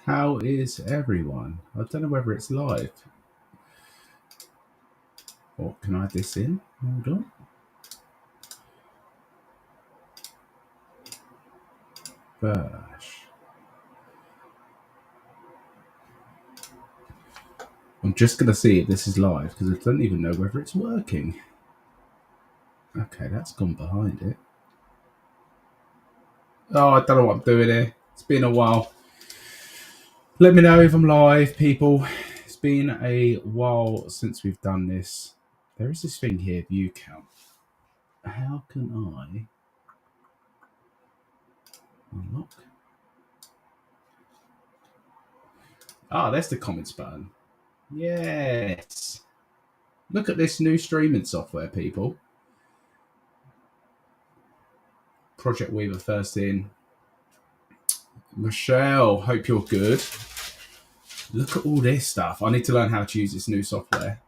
How is everyone? I don't know whether it's live. Or can I add this in? Hold on. Bash. I'm just going to see if this is live because I don't even know whether it's working. Okay, that's gone behind it. Oh, I don't know what I'm doing here. It's been a while. Let me know if I'm live, people. It's been a while since we've done this. There is this thing here, view count. How can I unlock? Ah, there's the comments button. Yes. Look at this new streaming software, people. Project Weaver first in. Michelle, hope you're good. Look at all this stuff. I need to learn how to use this new software.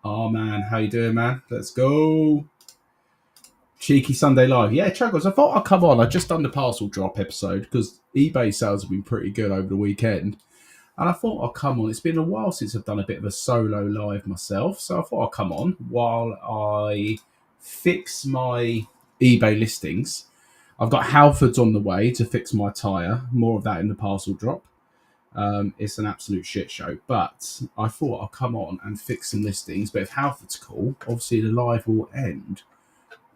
Oh man, how you doing, man? Let's go. Cheeky Sunday live. Yeah, Chuggles, I thought I'd come on. I just done the parcel drop episode because eBay sales have been pretty good over the weekend. And I thought I'd come on. It's been a while since I've done a bit of a solo live myself. So I thought I'd come on while I fix my eBay listings. I've got Halfords on the way to fix my tyre. More of that in the parcel drop. It's an absolute shit show. But I thought I'd come on and fix some listings. But if Halford's cool, obviously the live will end.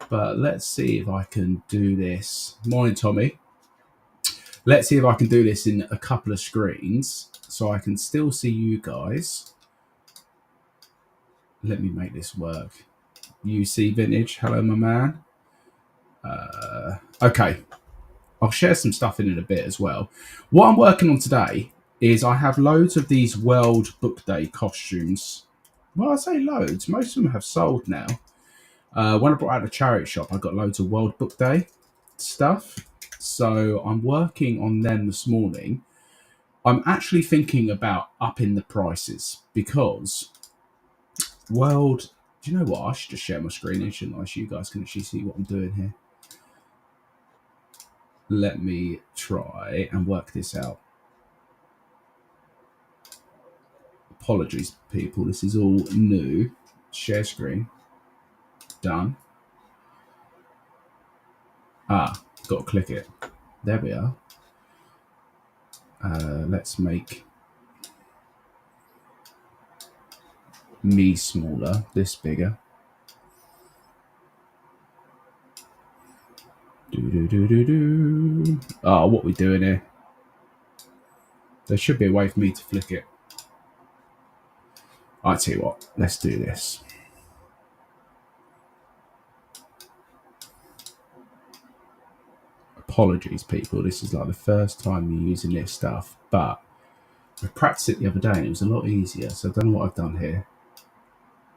But let's see if I can do this. Morning, Tommy. Let's see if I can do this in a couple of screens so I can still see you guys. Let me make this work. UC Vintage. Hello, my man. Okay. I'll share some stuff in a bit as well. What I'm working on today is I have loads of these World Book Day costumes. Well, I say loads. Most of them have sold now. When I brought out the charity shop, I got loads of World Book Day stuff. So I'm working on them this morning. I'm actually thinking about upping the prices because do you know what? I should just share my screen, shouldn't I? So you guys can actually see what I'm doing here. Let me try and work this out. Apologies, people. This is all new. Share screen. Done. Got to click it. There we are. Let's make me smaller, this bigger. Oh, what are we doing here? There should be a way for me to flick it. I tell you what, let's do this. Apologies, people. This is like the first time you're using this stuff, but I practiced it the other day and it was a lot easier. So I don't know what I've done here.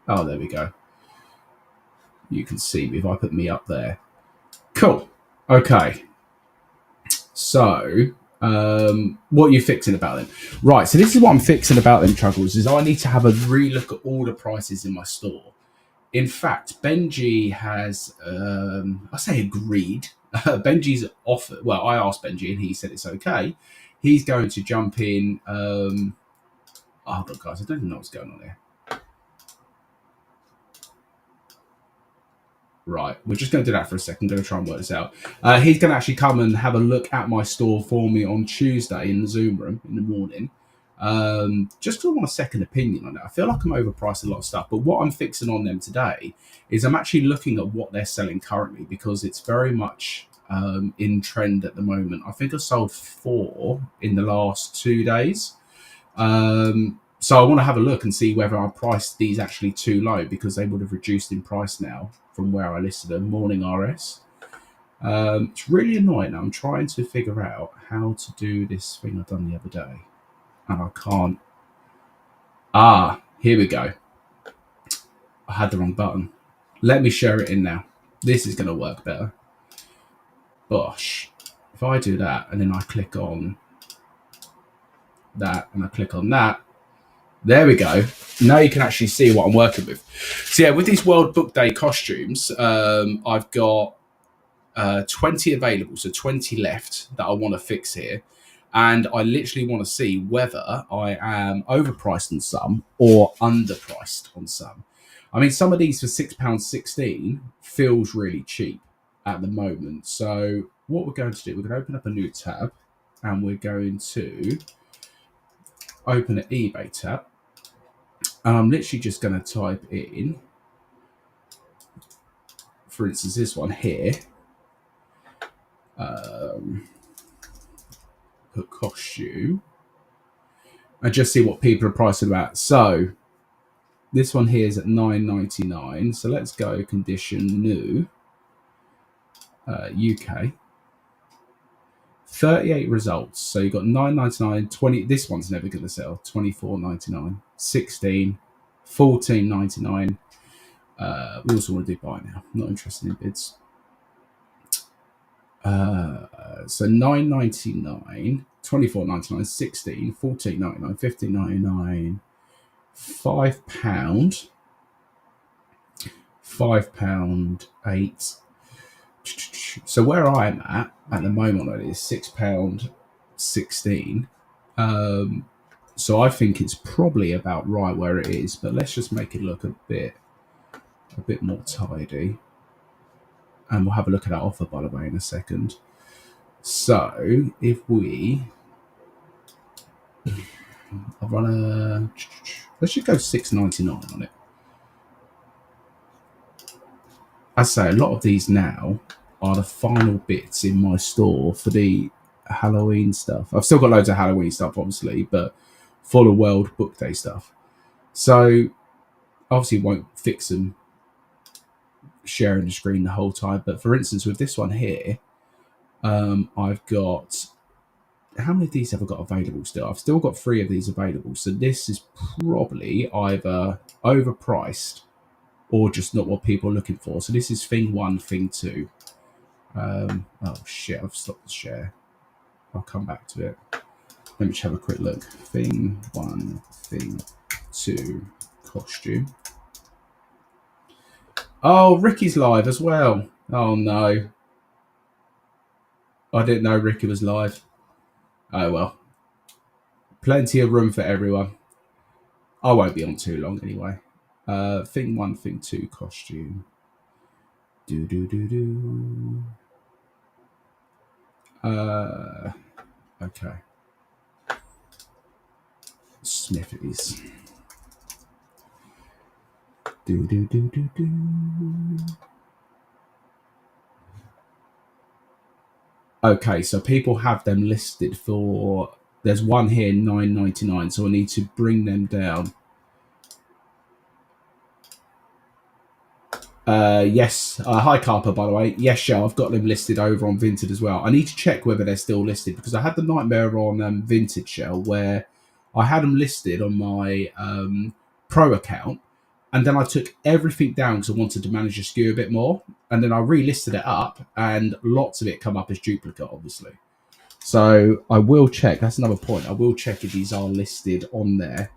Oh, there we go. You can see me if I put me up there. Cool. Okay. So, what are you fixing about them? Right. So this is what I'm fixing about them, Chuggles, is I need to have a relook at all the prices in my store. In fact, Benji has, I say agreed. Benji's offered. Well, I asked Benji and he said it's okay. He's going to jump in. Hold on, guys. I don't even know what's going on here. Right, we're just going to do that for a second. I'm going to try and work this out. He's going to actually come and have a look at my store for me on Tuesday in the Zoom room in the morning. Just because I want a second opinion on it. I feel like I'm overpriced a lot of stuff, but what I'm fixing on them today is I'm actually looking at what they're selling currently because it's very much in trend at the moment. I think I sold 4 in the last 2 days. So I want to have a look and see whether I priced these actually too low because they would have reduced in price now from where I listed them. Morning RS. It's really annoying. I'm trying to figure out how to do this thing I done the other day. And I can't. Here we go. I had the wrong button. Let me share it in now. This is going to work better. Bosh. If I do that and then I click on that and I click on that, there we go. Now you can actually see what I'm working with. So yeah, with these World Book Day costumes, I've got 20 available, so 20 left that I want to fix here. And I literally want to see whether I am overpriced on some or underpriced on some. I mean, some of these for £6.16 feels really cheap at the moment. So what we're going to do, we're going to open up a new tab and we're going to open an eBay tab. And I'm literally just going to type in, for instance, this one here. Put costume. And just see what people are pricing about. So this one here is at $9.99. So let's go condition new. UK. 38 results. So you've got $9.99, 20. This one's never going to sell. $24.99, 16, $14.99. We also want to do buy now. Not interested in bids. So $9.99, $24.99, 16, $14.99, $15.99, £5, £5.8. So where I'm at the moment is £6.16. So I think it's probably about right where it is, but let's just make it look a bit more tidy. And we'll have a look at our offer, by the way, in a second. So if we let's just go $6.99 on it. I say a lot of these now are the final bits in my store for the Halloween stuff. I've still got loads of Halloween stuff, obviously, but for the World Book Day stuff. So obviously won't fix them sharing the screen the whole time. But for instance, with this one here, I've got, how many of these have I got available still? I've still got 3 of these available. So this is probably either overpriced or just not what people are looking for. So this is thing 1, thing 2. Oh shit, I've stopped the share. I'll come back to it. Let me just have a quick look. Thing 1, thing 2, costume. Oh, Ricky's live as well. Oh no. I didn't know Ricky was live. Oh well. Plenty of room for everyone. I won't be on too long anyway. Thing 1, thing 2, costume. Okay. Smithies. Okay, so people have them listed for. There's one here, $9.99. So I need to bring them down. Yes. Hi, Carper, by the way. Yes, Shell. I've got them listed over on Vinted as well. I need to check whether they're still listed because I had the nightmare on Vinted, Shell, where I had them listed on my Pro account, and then I took everything down because I wanted to manage the SKU a bit more, and then I relisted it up, and lots of it come up as duplicate, obviously. So I will check. That's another point. I will check if these are listed on there.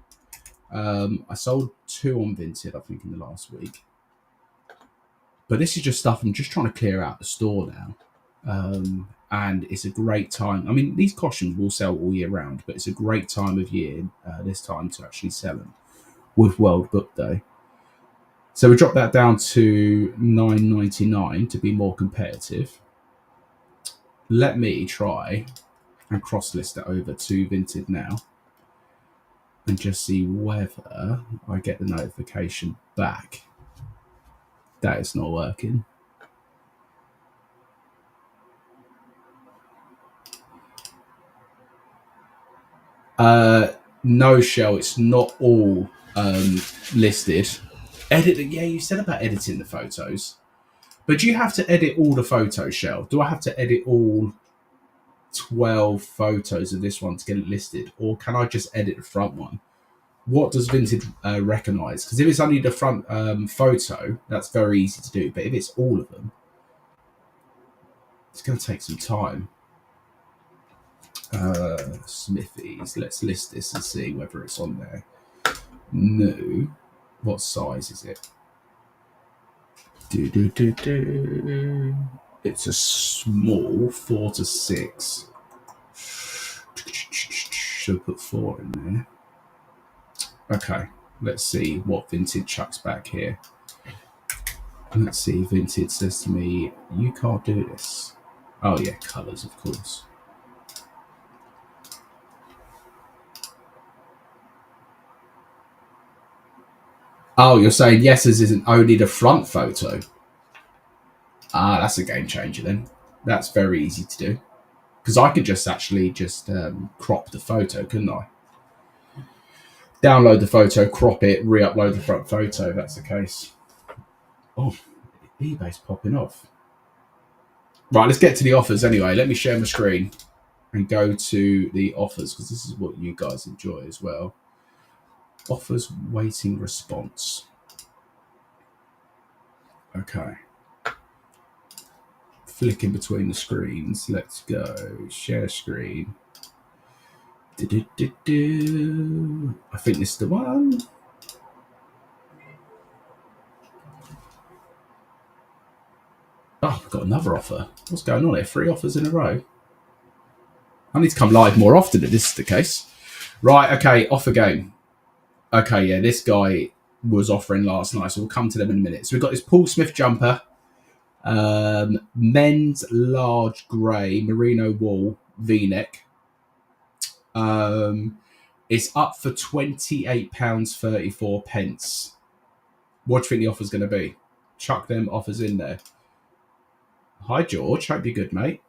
I sold 2 on Vinted, I think, in the last week. But this is just stuff I'm just trying to clear out the store now. And it's a great time. I mean, these costumes will sell all year round, but it's a great time of year, this time, to actually sell them with World Book Day. So we dropped that down to $9.99 to be more competitive. Let me try and cross-list it over to Vinted now and just see whether I get the notification back. That is not working. No, Shell, it's not all listed. Edit. Yeah, you said about editing the photos. But do you have to edit all the photos, Shell? Do I have to edit all 12 photos of this one to get it listed? Or can I just edit the front one? What does Vinted recognise? Because if it's only the front photo, that's very easy to do. But if it's all of them, it's going to take some time. Smithies. Let's list this and see whether it's on there. No. What size is it? It's a small 4 to 6. should put 4 in there. Okay, let's see what Vinted chucks back here. Let's see, Vinted says to me, you can't do this. Oh yeah, colours, of course. Oh, you're saying yeses isn't only the front photo? Ah, that's a game changer then. That's very easy to do. Because I could just actually crop the photo, couldn't I? Download the photo, crop it, re-upload the front photo. If that's the case. Oh, eBay's popping off. Right, let's get to the offers anyway. Let me share my screen and go to the offers because this is what you guys enjoy as well. Offers waiting response. Okay. Flicking between the screens. Let's go. Share screen. I think this is the one. Oh, we've got another offer. What's going on here? 3 offers in a row. I need to come live more often if this is the case. Right, okay, offer game. Okay, yeah, this guy was offering last night, so we'll come to them in a minute. So we've got this Paul Smith jumper, men's large grey merino wool V-neck. It's up for £28.34. What do you think the offer's going to be? Chuck them offers in there. Hi, George. Hope you're good, mate.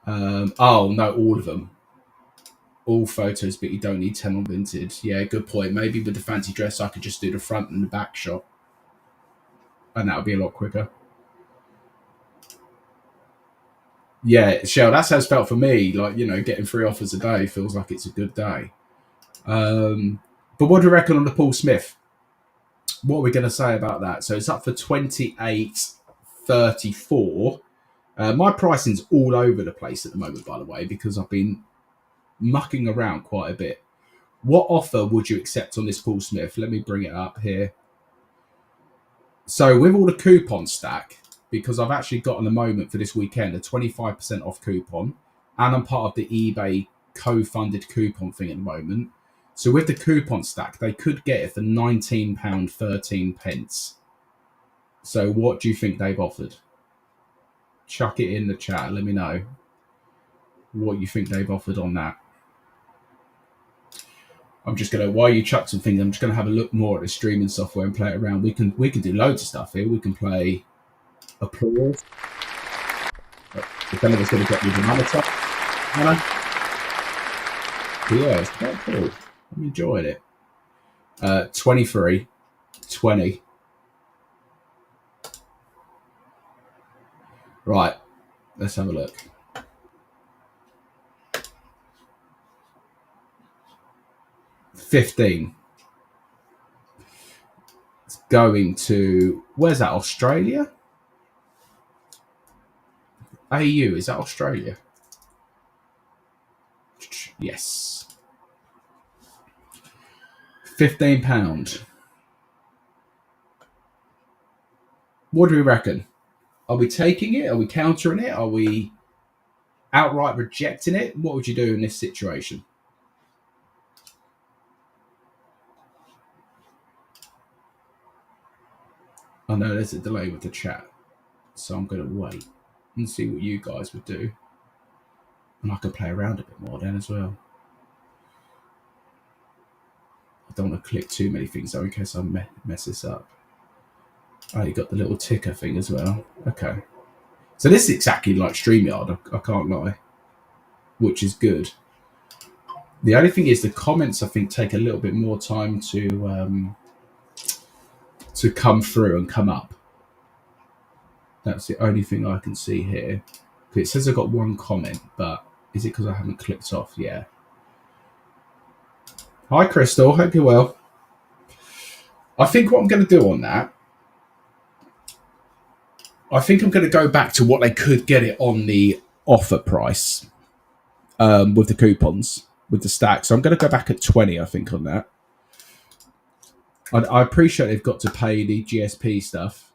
Oh, no, all of them. All photos, but you don't need 10 on Vinted. Yeah, good point. Maybe with the fancy dress, I could just do the front and the back shot. And that would be a lot quicker. Yeah, Shell, that's how it's felt for me. Like, you know, getting 3 offers a day feels like it's a good day. But what do you reckon on the Paul Smith? What are we going to say about that? So it's up for £28.34. My pricing's all over the place at the moment, by the way, because I've been mucking around quite a bit. What offer would you accept on this Paul Smith? Let me bring it up here. So with all the coupon stack, because I've actually got in the moment for this weekend a 25% off coupon, and I'm part of the eBay co-funded coupon thing at the moment. So with the coupon stack, they could get it for £19.13. So what do you think they've offered? Chuck it in the chat. Let me know what you think they've offered on that. I'm just gonna, while you chuck some things, I'm just gonna have a look more at the streaming software and play it around. We can do loads of stuff here. We can play applause. If anyone's gonna get me the monitor, yeah, it's quite cool. I'm enjoying it. 23, 20. Right, let's have a look. $15. It's going to, where's that? Australia? AU, is that Australia? Yes. £15. What do we reckon? Are we taking it? Are we countering it? Are we outright rejecting it? What would you do in this situation? I know there's a delay with the chat, so I'm going to wait and see what you guys would do. And I can play around a bit more then as well. I don't want to click too many things though in case I mess this up. Oh, you got the little ticker thing as well. Okay. So this is exactly like StreamYard, I can't lie, which is good. The only thing is the comments, I think, take a little bit more time to come through and come up. That's the only thing I can see here. It says I've got 1 comment, but is it because I haven't clicked off? Yeah. Hi, Crystal. Hope you're well. I think what I'm going to do on that, I think I'm going to go back to what they could get it on the offer price with the coupons, with the stack. So I'm going to go back at 20, I think, on that. I appreciate they've got to pay the GSP stuff.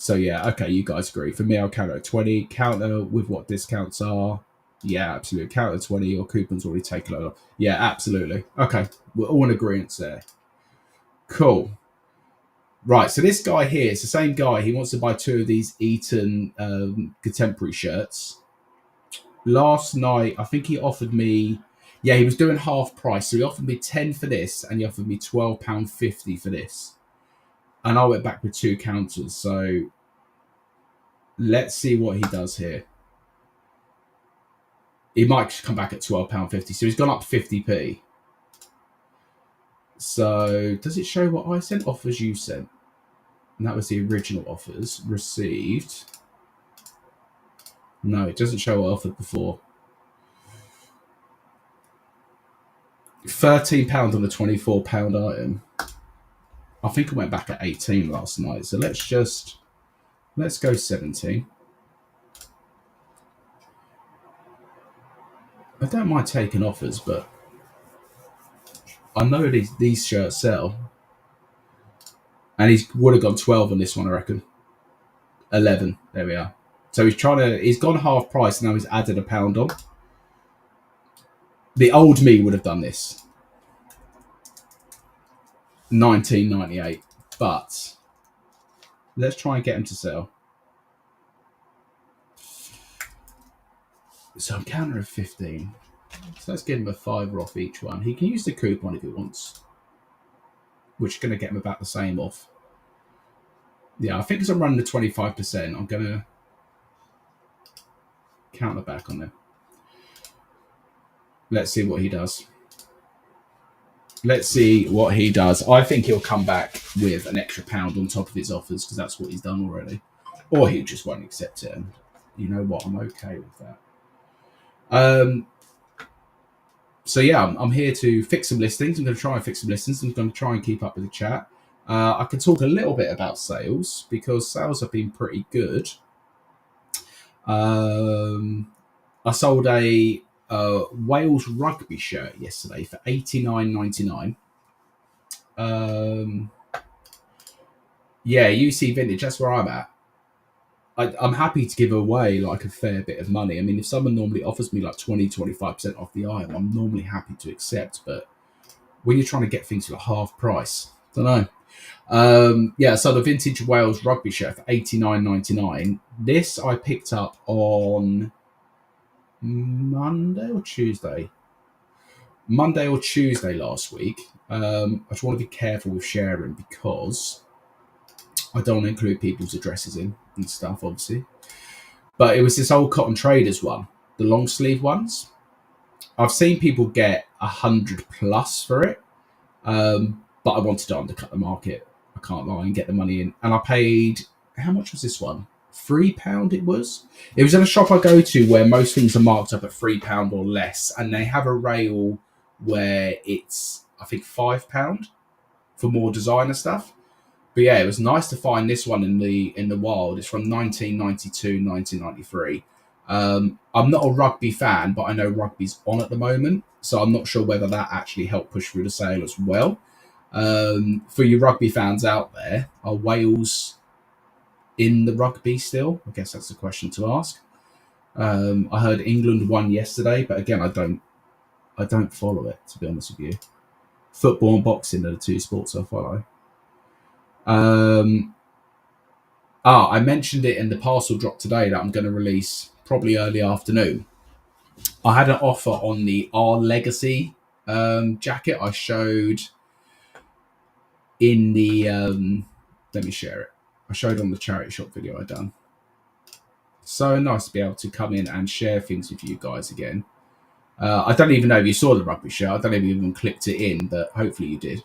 So yeah, okay, you guys agree. For me, I'll counter at 20. Counter with what discounts are. Yeah, absolutely. Counter 20. Your coupon's already taken over. Yeah, absolutely. Okay, we're all in agreement there. Cool. Right, so this guy here, it's the same guy. He wants to buy 2 of these Eton contemporary shirts. Last night, I think he offered me, yeah, he was doing half price. So he offered me 10 for this and he offered me £12.50 for this. And I went back with 2 counters. So let's see what he does here. He might come back at £12.50. So he's gone up 50p. So does it show what I sent? Offers you sent. And that was the original offers. Received. No, it doesn't show what I offered before. £13 on a £24 item. I think I went back at 18 last night. So let's go 17. I don't mind taking offers, but I know these shirts sell. And he would have gone 12 on this one, I reckon. 11. There we are. So he's gone half price, now he's added £1 on. The old me would have done this. 19.98. But let's try and get him to sell. So I'm counter of 15. So let's give him a £5 off each one. He can use the coupon if he wants, which is going to get him about the same off. Yeah, I think as I'm running the 25%, I'm going to counter back on them. Let's see what he does. Let's see what he does. I think he'll come back with an extra £1 on top of his offers because that's what he's done already. Or he just won't accept it. And you know what? I'm okay with that. So yeah, I'm here to fix some listings. I'm going to try and fix some listings. I'm going to try and keep up with the chat. I can talk a little bit about sales because sales have been pretty good. I sold a Wales rugby shirt yesterday for £89.99. Yeah, UC Vintage, that's where I'm at. I'm happy to give away like a fair bit of money. I mean, if someone normally offers me like 20-25% off the item, I'm normally happy to accept. But when you're trying to get things for half price, I don't know. Yeah, so the vintage Wales rugby shirt for £89.99. This I picked up on Monday or Tuesday last week. I just want to be careful with sharing because I don't want to include people's addresses in and stuff, obviously. But it was this old Cotton Traders one, the long sleeve ones. I've seen people get 100 plus for it, but I wanted to undercut the market. I can't lie and get the money in. And I paid, how much was this one? £3 it was. It was in a shop I go to where most things are marked up at £3 or less, and they have a rail where it's I think £5 for more designer stuff. But yeah, it was nice to find this one in the wild. It's from 1992, 1993. I'm not a rugby fan, but I know rugby's on at the moment, so I'm not sure whether that actually helped push through the sale as well. For you rugby fans out there, are Wales in the rugby still? I guess that's the question to ask. I heard England won yesterday, but again, I don't follow it, to be honest with you. Football and boxing are the 2 sports I follow. I mentioned it in the parcel drop today that I'm going to release probably early afternoon. I had an offer on the R Legacy jacket I showed in the let me share it. I showed on the charity shop video I done. So nice to be able to come in and share things with you guys again. I don't even know if you saw the rugby shirt. I don't know if you even clicked it in, but hopefully you did.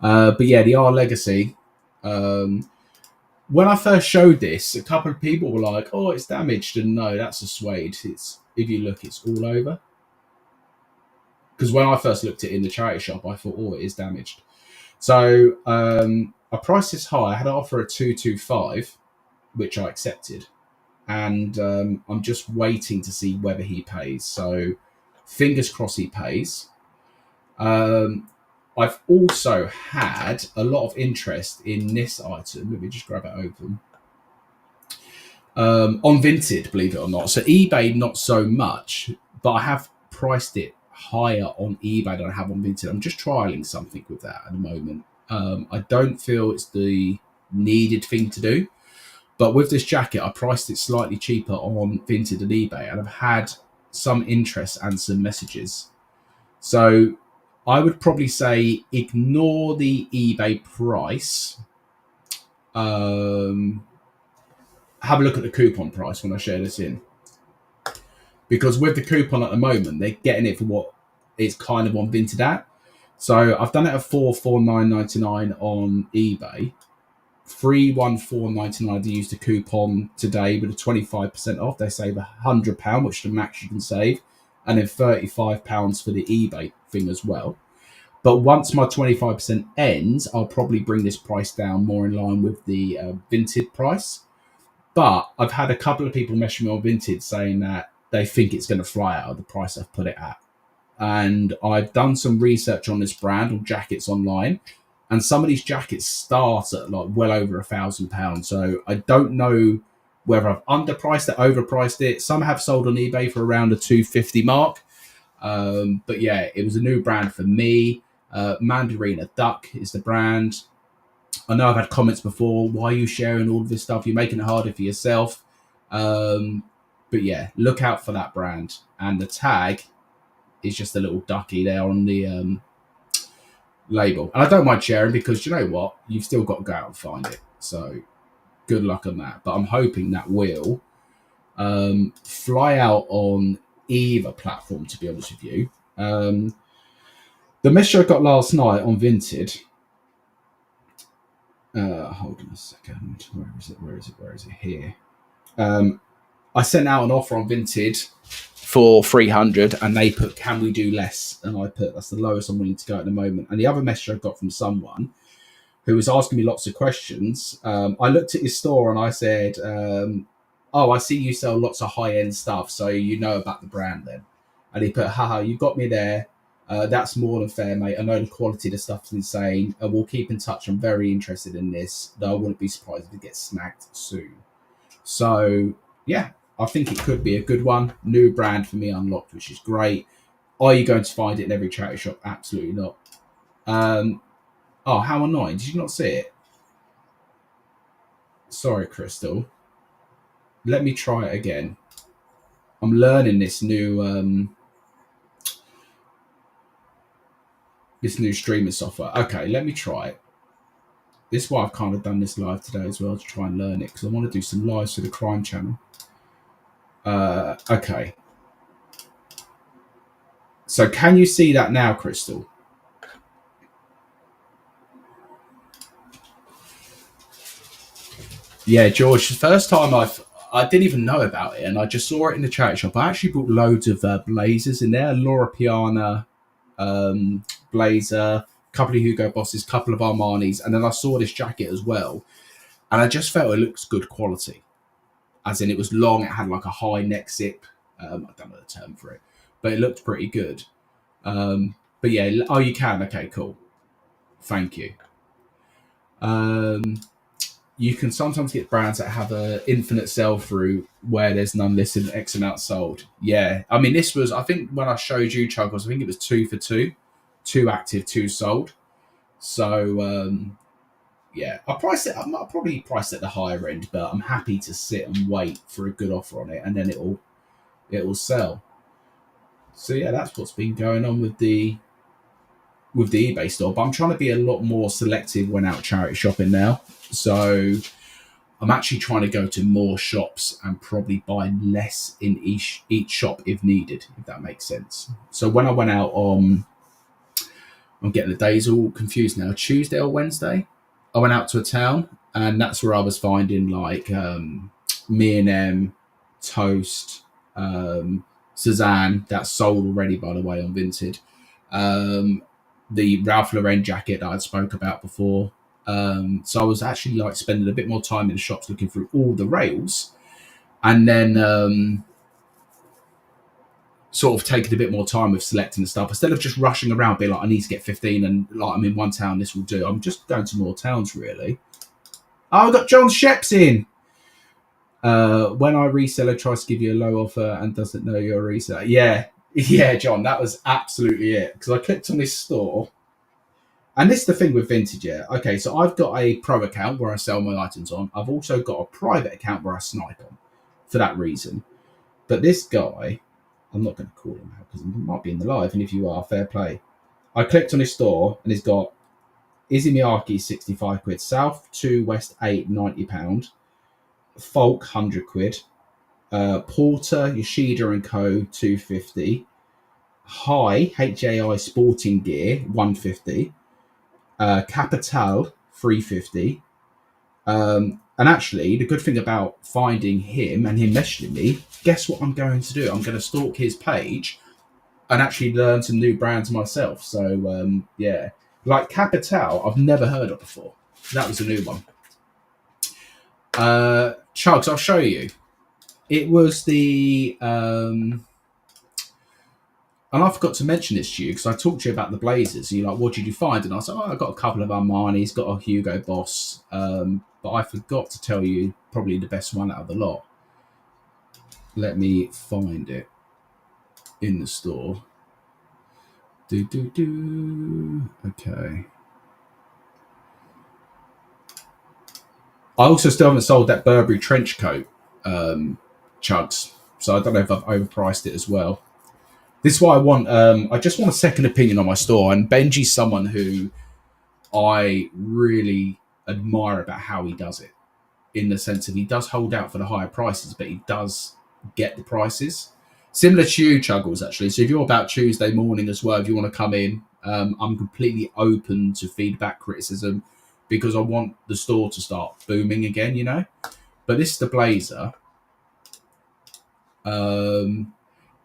But yeah, the R Legacy. When I first showed this, a couple of people were like, "Oh, it's damaged," and no, that's a suede. It's, if you look, it's all over. Because when I first looked at it in the charity shop, I thought, "Oh, it is damaged." So I priced this high. I had an offer at 225, which I accepted, and I'm just waiting to see whether he pays. So fingers crossed he pays. I've also had a lot of interest in this item. Let me just grab it open. on Vinted, believe it or not. So eBay, not so much, but I have priced it higher on eBay than I have on Vinted. I'm just trialing something with that at the moment. I don't feel it's the needed thing to do, but with this jacket, I priced it slightly cheaper on Vinted and eBay, and I've had some interest and some messages. So I would probably say ignore the eBay price. Have a look at the coupon price when I share this in. Because with the coupon at the moment, they're getting it for what it's kind of on Vinted at. So I've done it at $449.99 on eBay. $314.99 to use the coupon today with a 25% off. They save £100, which is the max you can save, and then £35 for the eBay thing as well. But once my 25% ends, I'll probably bring this price down more in line with the Vinted price. But I've had a couple of people message me on Vinted saying that they think it's going to fly out of the price I've put it at. And I've done some research on this brand on jackets online, and some of these jackets start at like well over £1,000. So I don't know whether I've underpriced it, overpriced it. Some have sold on eBay for around the $250 mark. But yeah, it was a new brand for me. Mandarina Duck is the brand. I know I've had comments before. Why are you sharing all of this stuff? You're making it harder for yourself. But yeah, look out for that brand. And the tag is just a little ducky there on the label. And I don't mind sharing because you know what? You've still got to go out and find it. So good luck on that. But I'm hoping that will fly out on either platform, to be honest with you. The message I got last night on Vinted. Hold on a second. Where is it? Here. I sent out an offer on Vinted for 300, and they put, "Can we do less?" And I put, "That's the lowest I'm willing to go at the moment." And the other message I got from someone who was asking me lots of questions. I looked at his store and I said, "Oh, I see you sell lots of high-end stuff, so you know about the brand then." And he put, "Haha, you got me there. That's more than fair, mate. I know the quality of the stuff's insane. We'll keep in touch. I'm very interested in this. Though I wouldn't be surprised if it gets snagged soon." So, yeah, I think it could be a good one. New brand for me unlocked, which is great. Are you going to find it in every charity shop? Absolutely not. Oh, how annoying. Did you not see it? Sorry, Crystal. Let me try it again. I'm learning this new streaming software. Okay, let me try it. This is why I've kind of done this live today as well, to try and learn it, because I want to do some lives for the crime channel. Okay. So can you see that now, Crystal? Yeah, George, the first time I didn't even know about it, and I just saw it in the charity shop. I actually bought loads of blazers in there. Laura Piana blazer, a couple of Hugo Bosses, a couple of Armani's, and then I saw this jacket as well, and I just felt it looks good quality. As in, it was long, it had like a high neck zip. I don't know the term for it, but it looked pretty good. But yeah, oh, you can. Okay, cool. Thank you. You can sometimes get brands that have an infinite sell-through where there's none listed, X amount sold. Yeah, I mean, this was, I think when I showed you, Chuggles, I think it was 2 for 2. 2 active, 2 sold. So, yeah, I probably priced at the higher end, but I'm happy to sit and wait for a good offer on it, and then it'll sell. So yeah, that's what's been going on with the eBay store. But I'm trying to be a lot more selective when out charity shopping now. So I'm actually trying to go to more shops and probably buy less in each shop if needed, if that makes sense. So when I went out on, I'm getting the days all confused now, Tuesday or Wednesday, I went out to a town, and that's where I was finding like M&M, Toast, Suzanne, that's sold already, by the way, on Vinted. The Ralph Lauren jacket that I'd spoke about before. So I was actually like spending a bit more time in the shops looking through all the rails, and then sort of taking a bit more time with selecting the stuff instead of just rushing around, being like, I need to get 15 and like I'm in one town, this will do. I'm just going to more towns really. Oh, I got John Sheps in. When our reseller tries to give you a low offer and doesn't know you're a reseller. Yeah, yeah, John, that was absolutely it. Because I clicked on this store, and this is the thing with vintage. Yeah, okay, so I've got a pro account where I sell my items on. I've also got a private account where I snipe on, for that reason. But this guy, I'm not going to call him out because he might be in the live, and if you are, fair play. I clicked on his store, and he's got Izzy Miyake 65 quid, South 2 West 8 £90, Folk 100 quid, Porter, Yoshida and Co 250, HAI Sporting Gear 150, Capital 350. And actually, the good thing about finding him and him messaging me, guess what I'm going to do? I'm going to stalk his page and actually learn some new brands myself. So yeah, like Capital, I've never heard of before. That was a new one. Chugs, I'll show you. It was the and I forgot to mention this to you because I talked to you about the Blazers. And you're like, what did you find? And I said, I got a couple of Armani's, got a Hugo Boss. But I forgot to tell you probably the best one out of the lot. Let me find it in the store. Okay. I also still haven't sold that Burberry trench coat, Chugs. So I don't know if I've overpriced it as well. This is why I want. I just want a second opinion on my store. And Benji's someone who I really admire about how he does it, in the sense of he does hold out for the higher prices, but he does get the prices. Similar to you, Chuggles, actually. So if you're about Tuesday morning as well, if you want to come in, I'm completely open to feedback, criticism, because I want the store to start booming again, you know. But this is the blazer.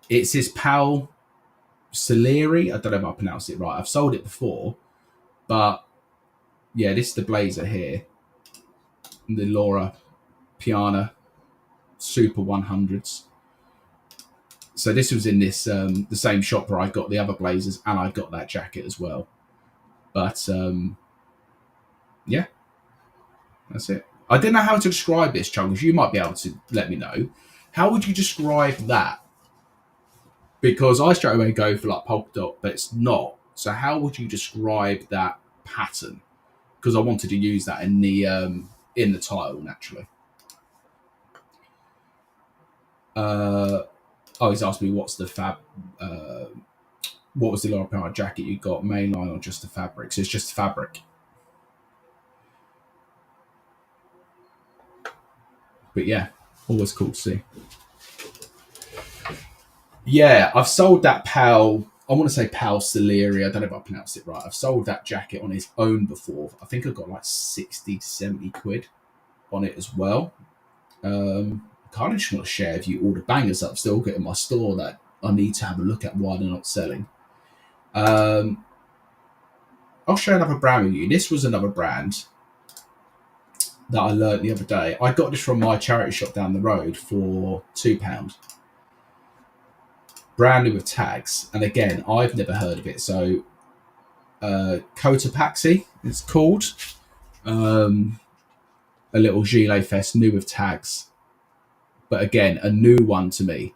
It's this Pal Celeri. I don't know if I pronounced it right. I've sold it before, but yeah, this is the blazer here. The Laura Piana Super 100s. So this was in this the same shop where I got the other blazers and I got that jacket as well. But yeah, that's it. I didn't know how to describe this, Chungus. You might be able to let me know. How would you describe that? Because I straight away go for like polka dot, but it's not. So how would you describe that pattern? Because I wanted to use that in the title naturally. He's asked me what's the what was the Laura Piana jacket you got, mainline or just the fabric? So it's just the fabric. But yeah, always cool to see. Yeah, I've sold that Pal. I want to say Pal Celeri. I don't know if I pronounced it right. I've sold that jacket on its own before. I think I got like 60 to 70 quid on it as well. I kind of just want to share with you all the bangers that I've still got in my store that I need to have a look at why they're not selling. I'll share another brand with you. This was another brand that I learned the other day. I got this from my charity shop down the road for £2. Brand new with tags. And again, I've never heard of it. So Cotopaxi, it's called. A little gilet fest, new with tags. But again, a new one to me.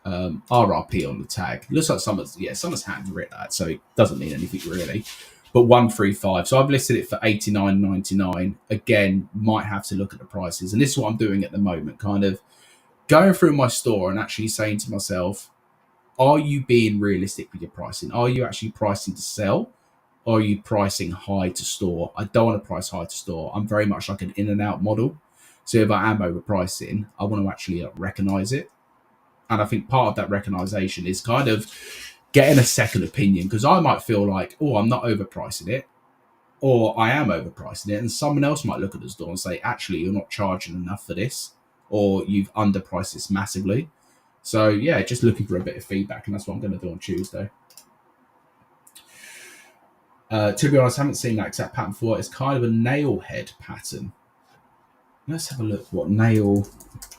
RRP on the tag. Looks like someone's handwritten that, so it doesn't mean anything really. But 135. So I've listed it for $89.99. Again, might have to look at the prices. And this is what I'm doing at the moment, kind of going through my store and actually saying to myself, are you being realistic with your pricing? Are you actually pricing to sell? Or are you pricing high to store? I don't want to price high to store. I'm very much like an in and out model. So if I am overpricing, I want to actually recognize it. And I think part of that recognition is kind of getting a second opinion, because I might feel like, oh, I'm not overpricing it, or I am overpricing it. And someone else might look at the store and say, actually, you're not charging enough for this, or you've underpriced this massively. So yeah, just looking for a bit of feedback. And that's what I'm going to do on Tuesday. To be honest, I haven't seen that exact pattern before. It's kind of a nail head pattern. Let's have a look what nail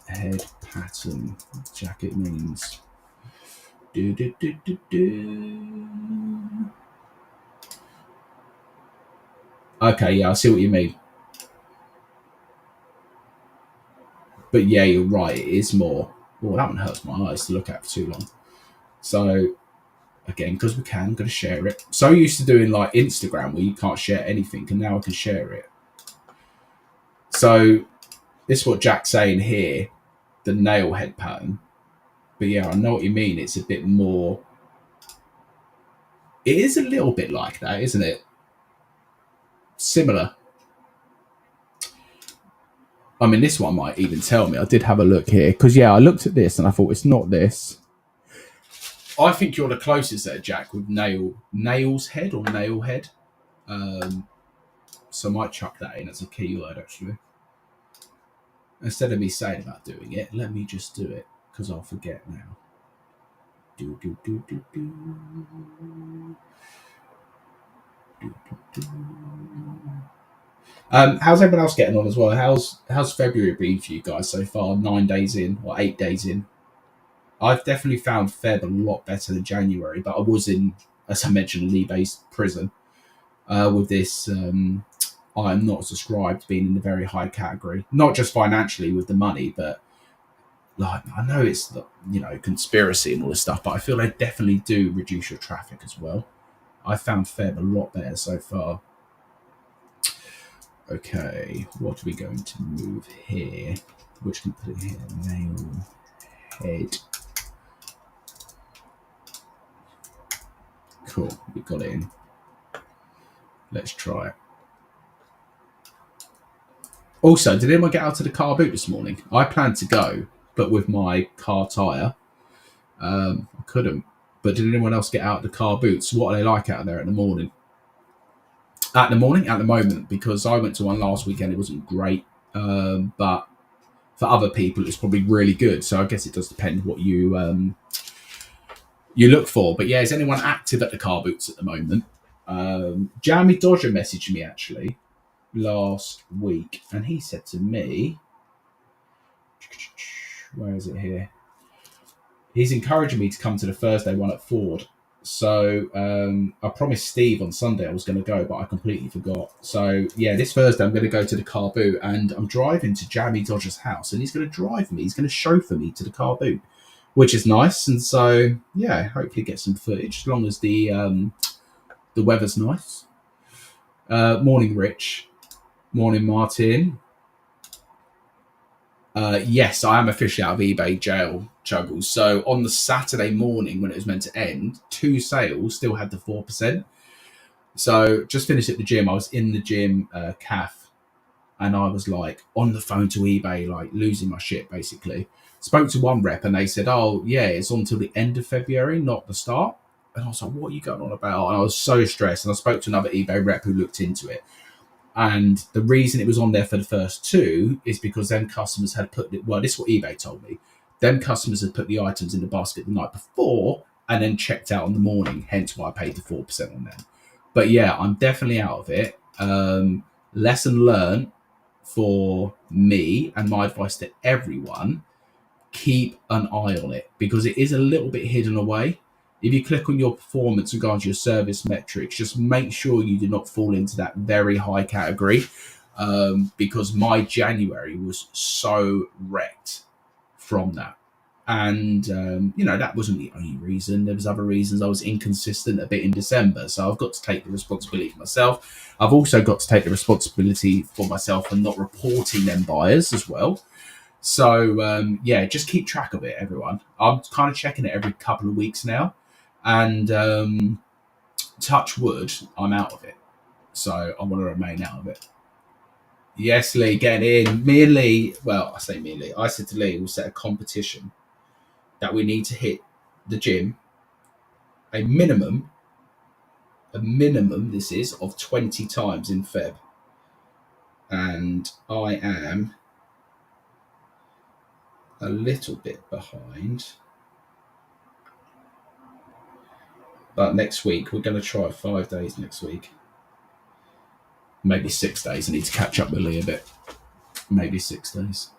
head pattern jacket means. Okay, yeah, I see what you mean. But yeah, you're right. It is more. Well, that one hurts my eyes to look at for too long. So again, because we can, I'm going to share it. So used to doing like Instagram where you can't share anything, and now I can share it. So this is what Jack's saying here, the nail head pattern. But yeah, I know what you mean. It's a bit more. It is a little bit like that, isn't it? Similar. I mean, this one might even tell me. I did have a look here because yeah, I looked at this and I thought it's not this. I think you're the closest there, Jack, with nail's head or nail head. So I might chuck that in as a keyword actually. Instead of me saying about doing it, let me just do it because I'll forget now. Do. How's everyone else getting on as well? How's February been for you guys so far? 9 days in or 8 days in? I've definitely found Feb a lot better than January, but I was in, as I mentioned, Lee-based prison with this. I am not subscribed being in the very high category, not just financially with the money, but like I know it's the conspiracy and all this stuff, but I feel they definitely do reduce your traffic as well. I found Feb a lot better so far. Okay, what are we going to move here? Which can put it here? Nail head. Cool, we got it in. Let's try it. Also, did anyone get out to the car boot this morning? I planned to go, but with my car tyre, I couldn't. But did anyone else get out the car boots? What are they like out there in the morning? At the moment, because I went to one last weekend, it wasn't great. But for other people, it's probably really good. So I guess it does depend what you look for. But yeah, is anyone active at the car boots at the moment? Jamie Dodger messaged me actually last week, and he said to me, where is it here? He's encouraging me to come to the Thursday one at Ford. So I promised Steve on Sunday I was going to go, but I completely forgot. So yeah, this Thursday I'm going to go to the car boot, and I'm driving to Jamie Dodger's house, and he's going to drive me. He's going to chauffeur me to the car boot, which is nice. And so yeah, hopefully get some footage as long as the weather's nice. Morning, Rich. Morning, Martin. Yes, I am officially out of eBay jail, Chuggles. So on the Saturday morning when it was meant to end, 2 sales still had the 4%. So just finished at the gym. I was in the gym, calf, and I was like on the phone to eBay, like losing my shit basically. Spoke to one rep and they said, oh yeah, it's on till the end of February, not the start. And I was like, what are you going on about? And I was so stressed. And I spoke to another eBay rep who looked into it. And the reason it was on there for the first 2 is because them customers had put it, well, this is what eBay told me. Them customers had put the items in the basket the night before and then checked out in the morning, hence why I paid the 4% on them. But yeah, I'm definitely out of it. Lesson learned for me and my advice to everyone, keep an eye on it because it is a little bit hidden away. If you click on your performance and go on to your service metrics, just make sure you do not fall into that very high category because my January was so wrecked from that. And, that wasn't the only reason. There was other reasons. I was inconsistent a bit in December. So I've got to take the responsibility for myself. I've also got to take the responsibility for myself and not reporting them buyers as well. So, just keep track of it, everyone. I'm kind of checking it every couple of weeks now. And touch wood, I'm out of it. So I want to remain out of it. Yes, Lee, getting in. Me and Lee, well, I say me and Lee. I said to Lee, we'll set a competition that we need to hit the gym a minimum, this is, of 20 times in Feb. And I am a little bit behind. But next week, we're going to try 5 days next week. Maybe 6 days. I need to catch up with Lee a bit. Maybe 6 days.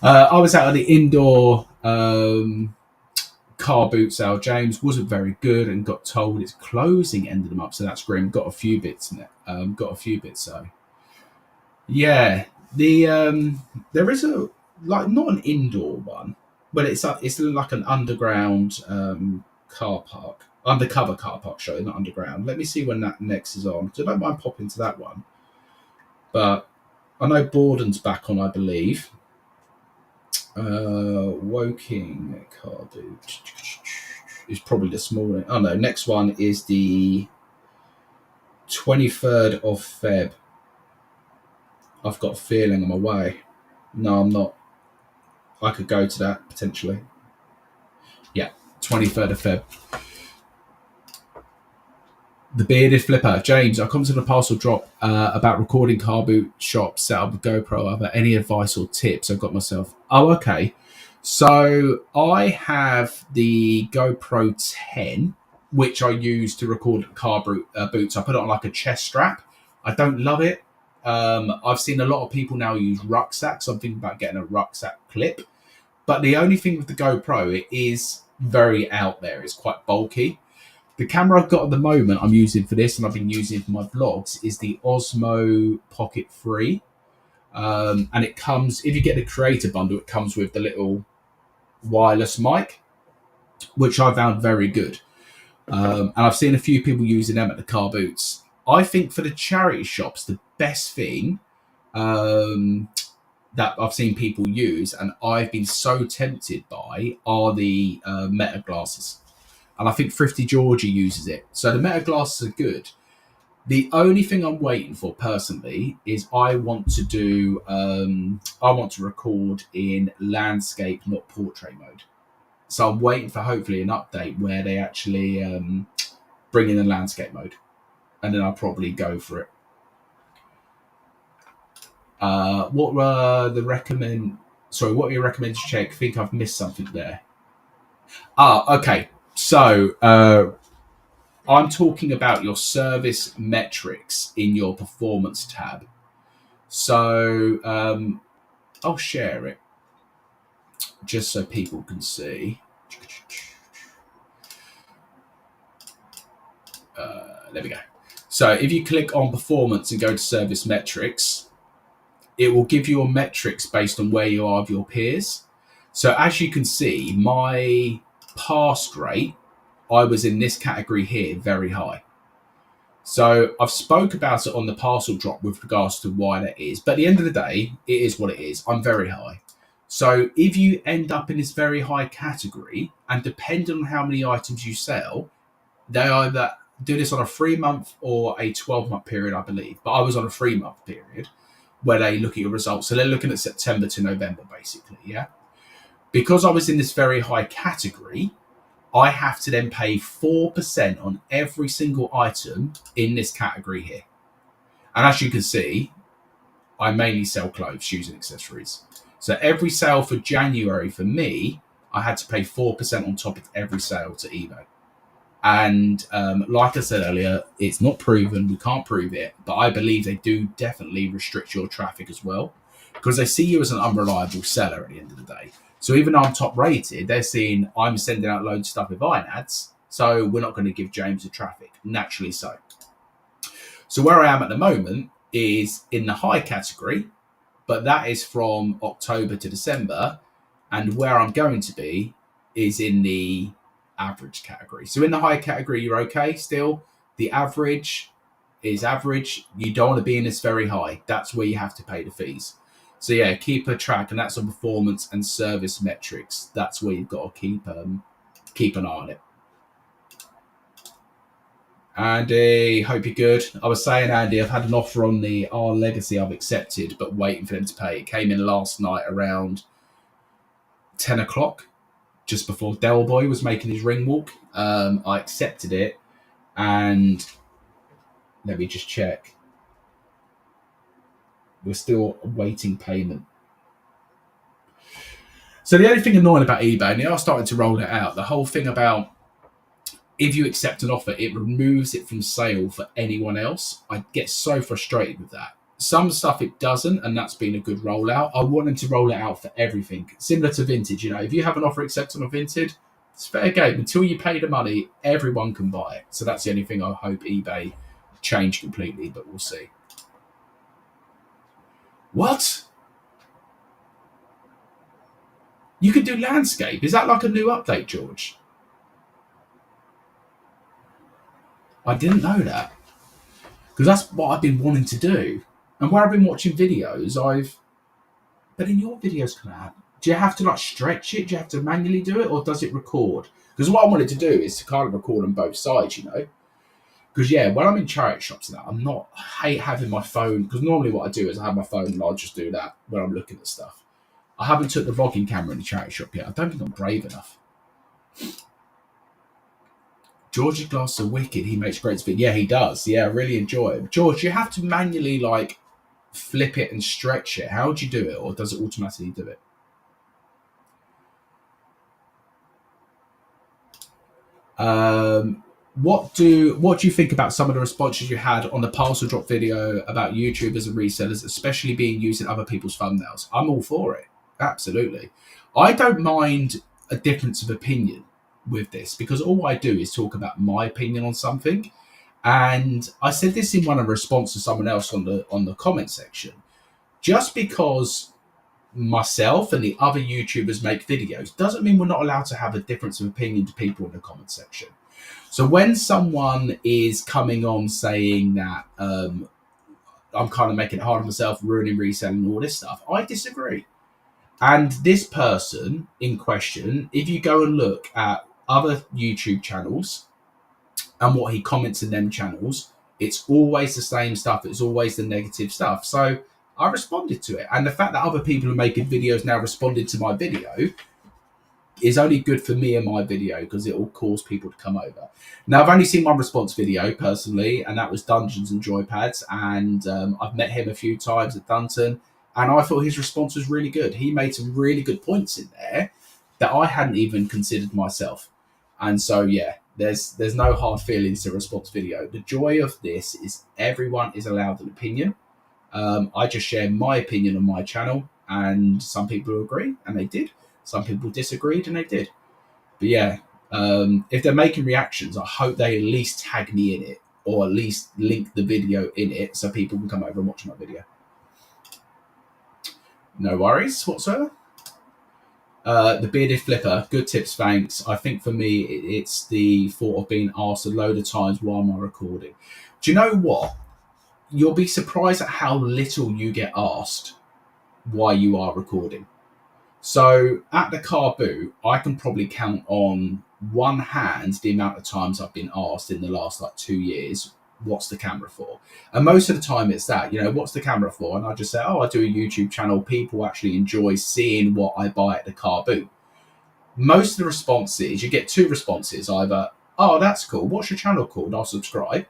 I was out at the indoor car boot sale. James wasn't very good and got told its closing ended them up. So that's grim. Got a few bits in it. So yeah, The there is a like not an indoor one, but it's like an underground car park, undercover car park show, not underground. Let me see when that next is on. So I don't mind popping to that one, but I know Borden's back on, I believe. Woking car boot is probably this morning. Oh no, next one is the 23rd of Feb. I've got a feeling I'm away. No, I'm not. I could go to that potentially. Yeah, 23rd of Feb. The Bearded Flipper. James, I come to the parcel drop about recording car boot shop set up with GoPro. Are there any advice or tips? I've got myself. Oh, okay. So I have the GoPro 10, which I use to record car boots. I put it on like a chest strap. I don't love it. I've seen a lot of people now use rucksacks. I'm thinking about getting a rucksack clip. But the only thing with the GoPro, it is very out there. It's quite bulky. The camera I've got at the moment I'm using for this, and I've been using for my vlogs, is the Osmo Pocket 3. And it comes, if you get the creator bundle, it comes with the little wireless mic, which I found very good. And I've seen a few people using them at the car boots. I think for the charity shops, the best thing that I've seen people use, and I've been so tempted by, are the Meta glasses. And I think Thrifty Georgie uses it. So the Meta glasses are good. The only thing I'm waiting for personally is I want to record in landscape, not portrait mode. So I'm waiting for hopefully an update where they actually bring in the landscape mode, and then I'll probably go for it. What are you recommend to check? I think I've missed something there. Okay. So I'm talking about your service metrics in your performance tab. So I'll share it just so people can see. There we go. So if you click on performance and go to service metrics, it will give you your metrics based on where you are of your peers. So as you can see, my pass rate, I was in this category here, very high. So I've spoke about it on the parcel drop with regards to why that is. But at the end of the day, it is what it is. I'm very high. So if you end up in this very high category, and depending on how many items you sell, they either do this on a 3-month or a 12-month period, I believe. But I was on a 3-month period where they look at your results. So they're looking at September to November, basically, yeah? Because I was in this very high category, I have to then pay 4% on every single item in this category here. And as you can see, I mainly sell clothes, shoes, and accessories. So every sale for January for me, I had to pay 4% on top of every sale to eBay. And like I said earlier, it's not proven. We can't prove it. But I believe they do definitely restrict your traffic as well, because they see you as an unreliable seller at the end of the day. So even though I'm top rated, they're seeing I'm sending out loads of stuff with buying ads. So we're not going to give James the traffic. Naturally so. So where I am at the moment is in the high category, but that is from October to December. And where I'm going to be is in the average category. So in the high category, you're okay still. The average is average. You don't want to be in this very high. That's where you have to pay the fees. So yeah, keep a track, and that's on performance and service metrics. That's where you've got to keep an eye on it. Andy, hope you're good. I was saying, Andy, I've had an offer on the R Legacy I've accepted, but waiting for them to pay. It came in last night around 10 o'clock, just before Del Boy was making his ring walk. I accepted it, and let me just check. We're still awaiting payment. So the only thing annoying about eBay, and they are starting to roll it out, the whole thing about if you accept an offer, it removes it from sale for anyone else. I get so frustrated with that. Some stuff it doesn't, and that's been a good rollout. I want them to roll it out for everything. Similar to vintage, you know, if you have an offer accepted on vintage, it's fair game. Until you pay the money, everyone can buy it. So that's the only thing I hope eBay change completely, but we'll see. What? You could do landscape. Is that like a new update, George? I didn't know that. Because that's what I've been wanting to do. And where I've been watching videos, but in your videos, collab, do you have to like stretch it? Do you have to manually do it, or does it record? Because what I wanted to do is to kind of record on both sides, you know. Because yeah, when I'm in charity shops now, I hate having my phone. Because normally what I do is I have my phone and I'll just do that when I'm looking at stuff. I haven't took the vlogging camera in the charity shop yet. I don't think I'm brave enough. George's glasses are wicked. He makes great videos. Yeah, he does. Yeah, I really enjoy it. George, you have to manually like flip it and stretch it. How would you do it, or does it automatically do it? What do you think about some of the responses you had on the parcel drop video about YouTubers and resellers, especially being used in other people's thumbnails? I'm all for it. Absolutely. I don't mind a difference of opinion with this because all I do is talk about my opinion on something. And I said this in one of the response to someone else on the comment section. Just because myself and the other YouTubers make videos doesn't mean we're not allowed to have a difference of opinion to people in the comment section. So when someone is coming on saying that I'm kind of making it hard on myself, ruining reselling, all this stuff, I disagree. And this person in question, if you go and look at other YouTube channels and what he comments in them channels, it's always the same stuff. It's always the negative stuff. So I responded to it. And the fact that other people are making videos now responded to my video is only good for me and my video because it will cause people to come over. Now, I've only seen one response video personally, and that was Dungeons and Joypads. And I've met him a few times at Dunton, and I thought his response was really good. He made some really good points in there that I hadn't even considered myself. And so, yeah, there's no hard feelings to a response video. The joy of this is everyone is allowed an opinion. I just share my opinion on my channel, and some people agree, and they did. Some people disagreed, and they did. But yeah, if they're making reactions, I hope they at least tag me in it, or at least link the video in it, so people can come over and watch my video. No worries whatsoever. The bearded flipper, good tips, thanks. I think for me, it's the thought of being asked a load of times why am I recording. Do you know what? You'll be surprised at how little you get asked why you are recording. So at the car boot, I can probably count on one hand the amount of times I've been asked in the last 2 years, what's the camera for? And most of the time it's that, what's the camera for? And I just say, I do a YouTube channel. People actually enjoy seeing what I buy at the car boot. Most of the responses, you get two responses, either, oh, that's cool. What's your channel called? I'll subscribe.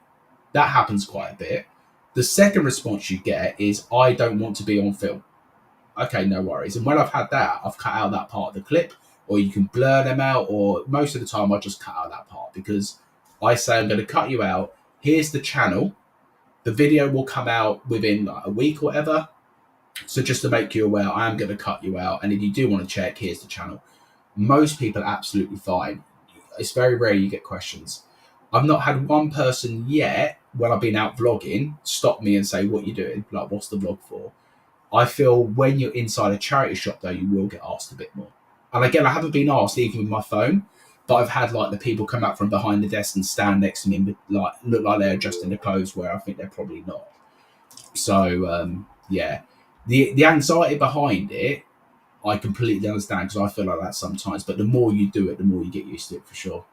That happens quite a bit. The second response you get is, I don't want to be on film. Okay, no worries. And when I've had that, I've cut out that part of the clip, or you can blur them out, or most of the time I just cut out that part because I say I'm going to cut you out. Here's the channel. The video will come out within a week or whatever. So just to make you aware, I am going to cut you out. And if you do want to check, here's the channel. Most people are absolutely fine. It's very rare you get questions. I've not had one person yet, when I've been out vlogging, stop me and say, what you doing? Like, what's the vlog for? I feel when you're inside a charity shop, though, you will get asked a bit more. And again, I haven't been asked even with my phone, but I've had the people come out from behind the desk and stand next to me and look like they're adjusting the clothes where I think they're probably not. So yeah, the anxiety behind it, I completely understand because I feel like that sometimes. But the more you do it, the more you get used to it for sure.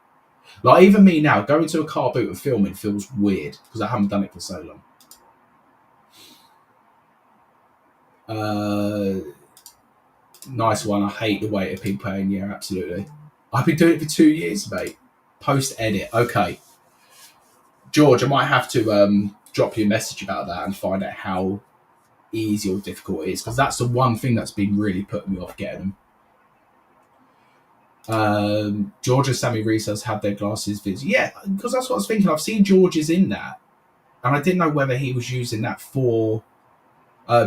Like even me now, going to a car boot and filming feels weird because I haven't done it for so long. Nice one. I hate the weight of people paying. Yeah, absolutely. I've been doing it for 2 years, mate. Post edit. Okay. George, I might have to drop you a message about that and find out how easy or difficult it is because that's the one thing that's been really putting me off getting them. George and Sammy Resells have their glasses vids. Yeah, because that's what I was thinking. I've seen George's in that, and I didn't know whether he was using that for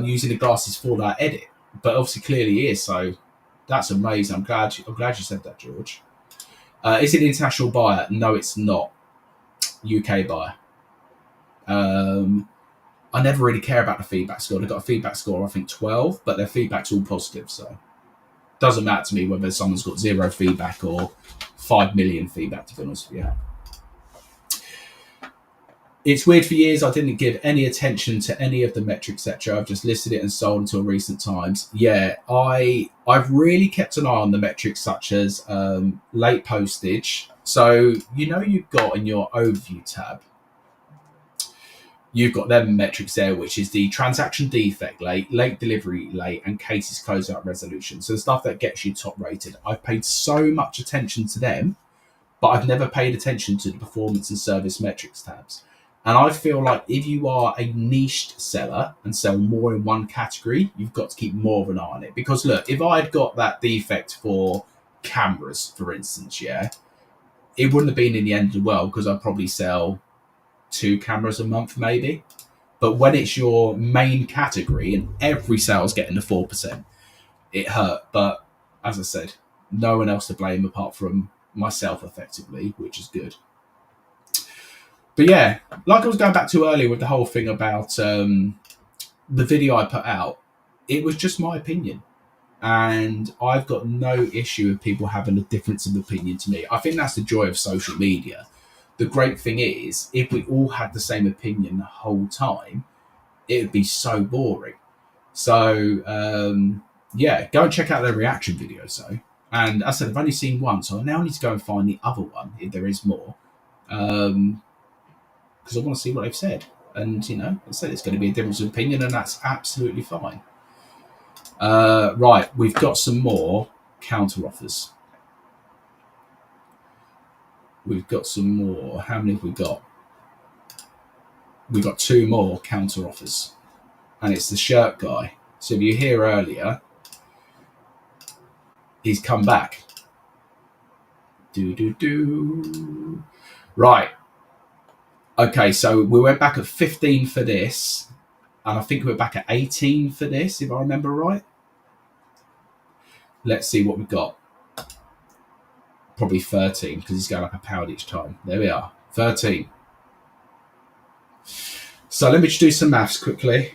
using the glasses for that edit, but obviously clearly he is. So that's amazing. I'm glad you said that, George. Is it an international buyer? No, it's not. UK buyer. I never really care about the feedback score. They've got a feedback score, I think 12, but their feedback's all positive. So it doesn't matter to me whether someone's got 0 feedback or 5 million feedback, to be honest with you. It's weird, for years I didn't give any attention to any of the metrics, etc. I've just listed it and sold until recent times. Yeah, I've really kept an eye on the metrics such as late postage. So you've got in your overview tab, you've got them metrics there, which is the transaction defect late delivery late, and cases closeout resolution. So the stuff that gets you top rated. I've paid so much attention to them, but I've never paid attention to the performance and service metrics tabs. And I feel like if you are a niched seller and sell more in one category, you've got to keep more of an eye on it. Because look, if I'd got that defect for cameras, for instance, yeah, it wouldn't have been in the end of the world, because I'd probably sell 2 cameras a month maybe. But when it's your main category and every sale's getting the 4%, it hurt. But as I said, no one else to blame apart from myself effectively, which is good. But yeah, like I was going back to earlier with the whole thing about the video I put out, it was just my opinion. And I've got no issue with people having a difference of opinion to me. I think that's the joy of social media. The great thing is, if we all had the same opinion the whole time, it would be so boring. So, yeah, go and check out their reaction videos, though. And as I said, I've only seen one, so I now need to go and find the other one, if there is more. Because I want to see what they've said. And, I said it's going to be a difference of opinion, and that's absolutely fine. Right, we've got some more counter offers. We've got some more. How many have we got? We've got 2 more counter offers. And it's the shirt guy. So if you hear earlier, he's come back. Right. Okay, so we went back at 15 for this, and I think we were back at 18 for this, if I remember right. Let's see what we've got. Probably 13, because he's going up £1 each time. There we are, 13. So let me just do some maths quickly.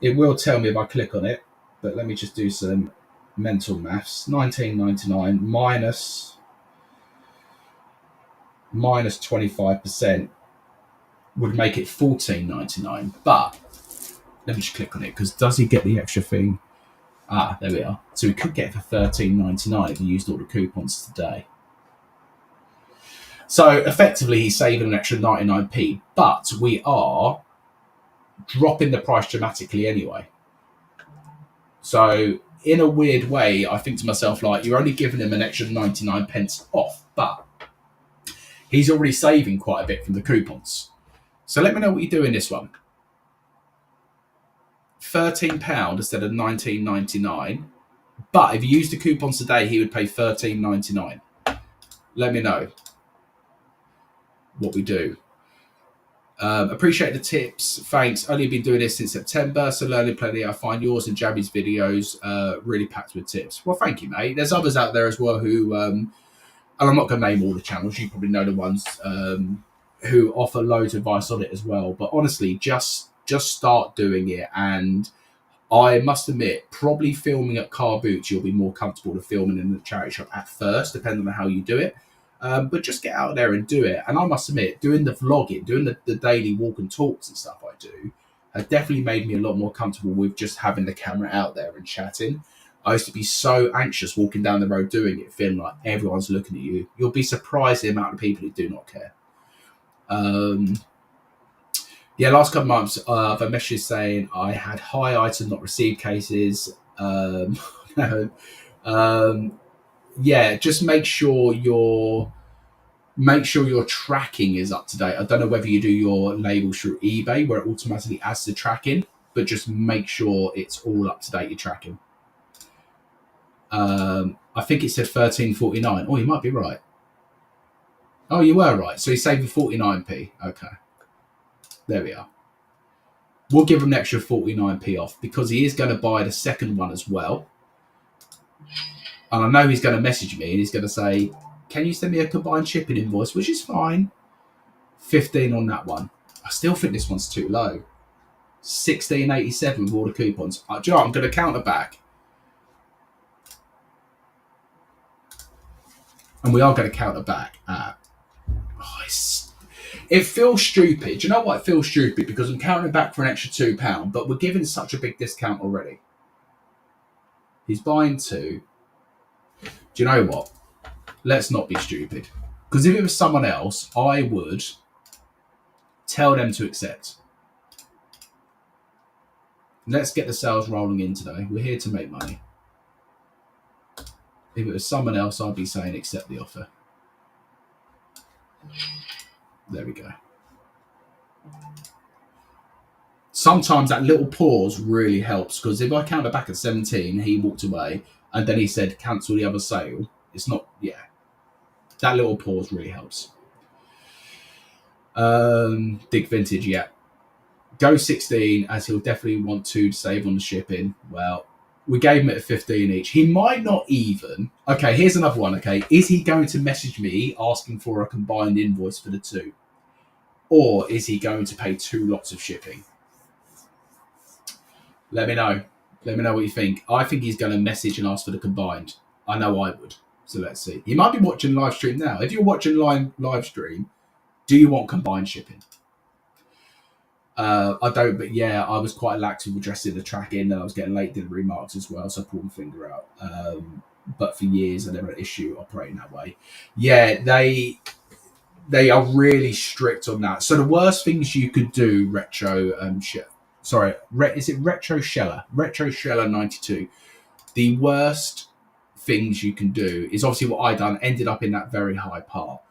It will tell me if I click on it, but let me just do some mental maths. 19.99 minus 25% would make it 14.99. But let me just click on it, because does he get the extra thing? Ah, there we are. So we could get it for 13.99 if he used all the coupons today. So effectively, he's saving an extra 99p, but we are dropping the price dramatically anyway. So in a weird way, I think to myself, like, you're only giving him an extra 99 pence off, but he's already saving quite a bit from the coupons. So let me know what you do in this one. £13 instead of 19.99, but if you use the coupons today, he would pay 13.99. Let me know what we do. Appreciate the tips. Thanks. Only been doing this since September, so learning plenty. I find yours and Jabby's videos really packed with tips. Well, thank you, mate. There's others out there as well who, and I'm not going to name all the channels. You probably know the ones who offer loads of advice on it as well. But honestly, just start doing it. And I must admit, probably filming at car boots, you'll be more comfortable to filming in the charity shop at first, depending on how you do it. But just get out there and do it. And I must admit, doing the vlogging, doing the daily walk and talks and stuff I do, has definitely made me a lot more comfortable with just having the camera out there and chatting. I used to be so anxious walking down the road doing it, feeling like everyone's looking at you. You'll be surprised the amount of people who do not care. Yeah, last couple of months, I've a message saying I had high item not received cases. Yeah, just make sure your tracking is up to date. I don't know whether you do your labels through eBay where it automatically adds the tracking, but just make sure it's all up to date, your tracking. I think it said 13.49. Oh, you might be right. Oh, you were right. So he's saving 49p. Okay. There we are. We'll give him an extra 49p off because he is going to buy the second one as well. And I know he's going to message me and he's going to say, can you send me a combined shipping invoice? Which is fine. 15 on that one. I still think this one's too low. 16.87 with all the coupons. Do you know what? I'm going to counter back. And we are going to counter back at... it feels stupid. Do you know what? It feels stupid because I'm countering back for an extra £2, but we're giving such a big discount already. He's buying 2. Do you know what? Let's not be stupid. Because if it was someone else, I would tell them to accept. Let's get the sales rolling in today. We're here to make money. If it was someone else, I'd be saying accept the offer. There we go. Sometimes that little pause really helps, because if I counter back at 17, he walked away, and then he said cancel the other sale. It's not, yeah. That little pause really helps. Dig Vintage, yeah. Go 16, as he'll definitely want to save on the shipping. Well, we gave him it at 15 each. He might not even... Okay, here's another one, okay. Is he going to message me asking for a combined invoice for the 2? Or is he going to pay 2 lots of shipping? Let me know. Let me know what you think. I think he's going to message and ask for the combined. I know I would. So let's see. He might be watching live stream now. If you're watching live stream, do you want combined shipping? I don't, but yeah, I was quite lax with addressing the tracking, and I was getting late delivery marks as well, so I pulled my finger out. But for years, I never had an issue operating that way. Yeah, they are really strict on that. So the worst things you could do, is it Retro Sheller? Retro Sheller 92. The worst things you can do is obviously what I done, ended up in that very high part.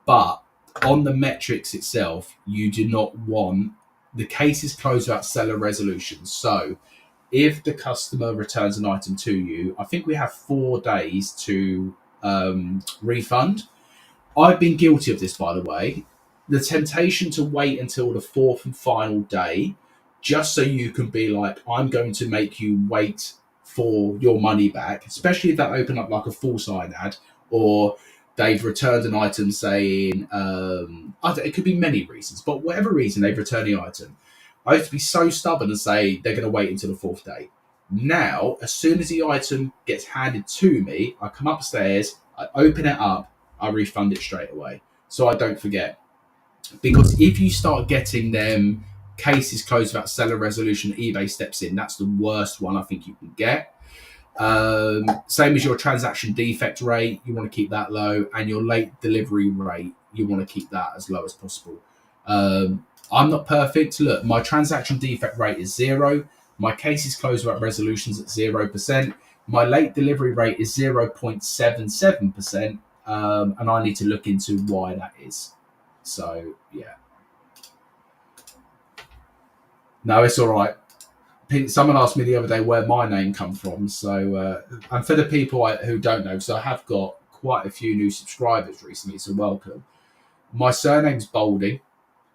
But on the metrics itself, you do not want the cases closed without seller resolution. So if the customer returns an item to you, I think we have 4 days to refund. I've been guilty of this, by the way. The temptation to wait until the 4th and final day, just so you can be like, I'm going to make you wait for your money back, especially if that open up like a full sign ad, or they've returned an item saying, it could be many reasons, but whatever reason they've returned the item. I have to be so stubborn and say they're going to wait until the 4th day. Now, as soon as the item gets handed to me, I come upstairs, I open it up, I refund it straight away, so I don't forget. Because if you start getting them cases closed without seller resolution, eBay steps in, that's the worst one I think you can get. Same as your transaction defect rate, you want to keep that low, and your late delivery rate, you want to keep that as low as possible. I'm not perfect. Look, my transaction defect rate is 0. My cases closed without resolutions at 0%. My late delivery rate is 0.77%, and I need to look into why that is. So, yeah. No, it's all right. Someone asked me the other day where my name comes from. So, and for the people who don't know, so I have got quite a few new subscribers recently, so welcome. My surname's Boulding,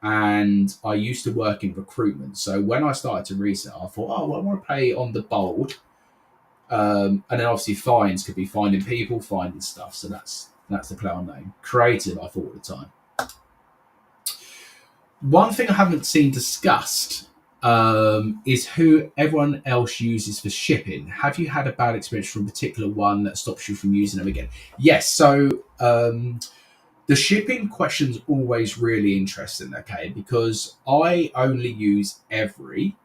and I used to work in recruitment. So when I started to resell, I thought, I want to play on the bold. And then obviously fines could be finding people, finding stuff. So that's the play on name. Creative, I thought at the time. One thing I haven't seen discussed is who everyone else uses for shipping. Have you had a bad experience from a particular one that stops you from using them again? Yes. So the shipping question's always really interesting, okay? Because I only use Every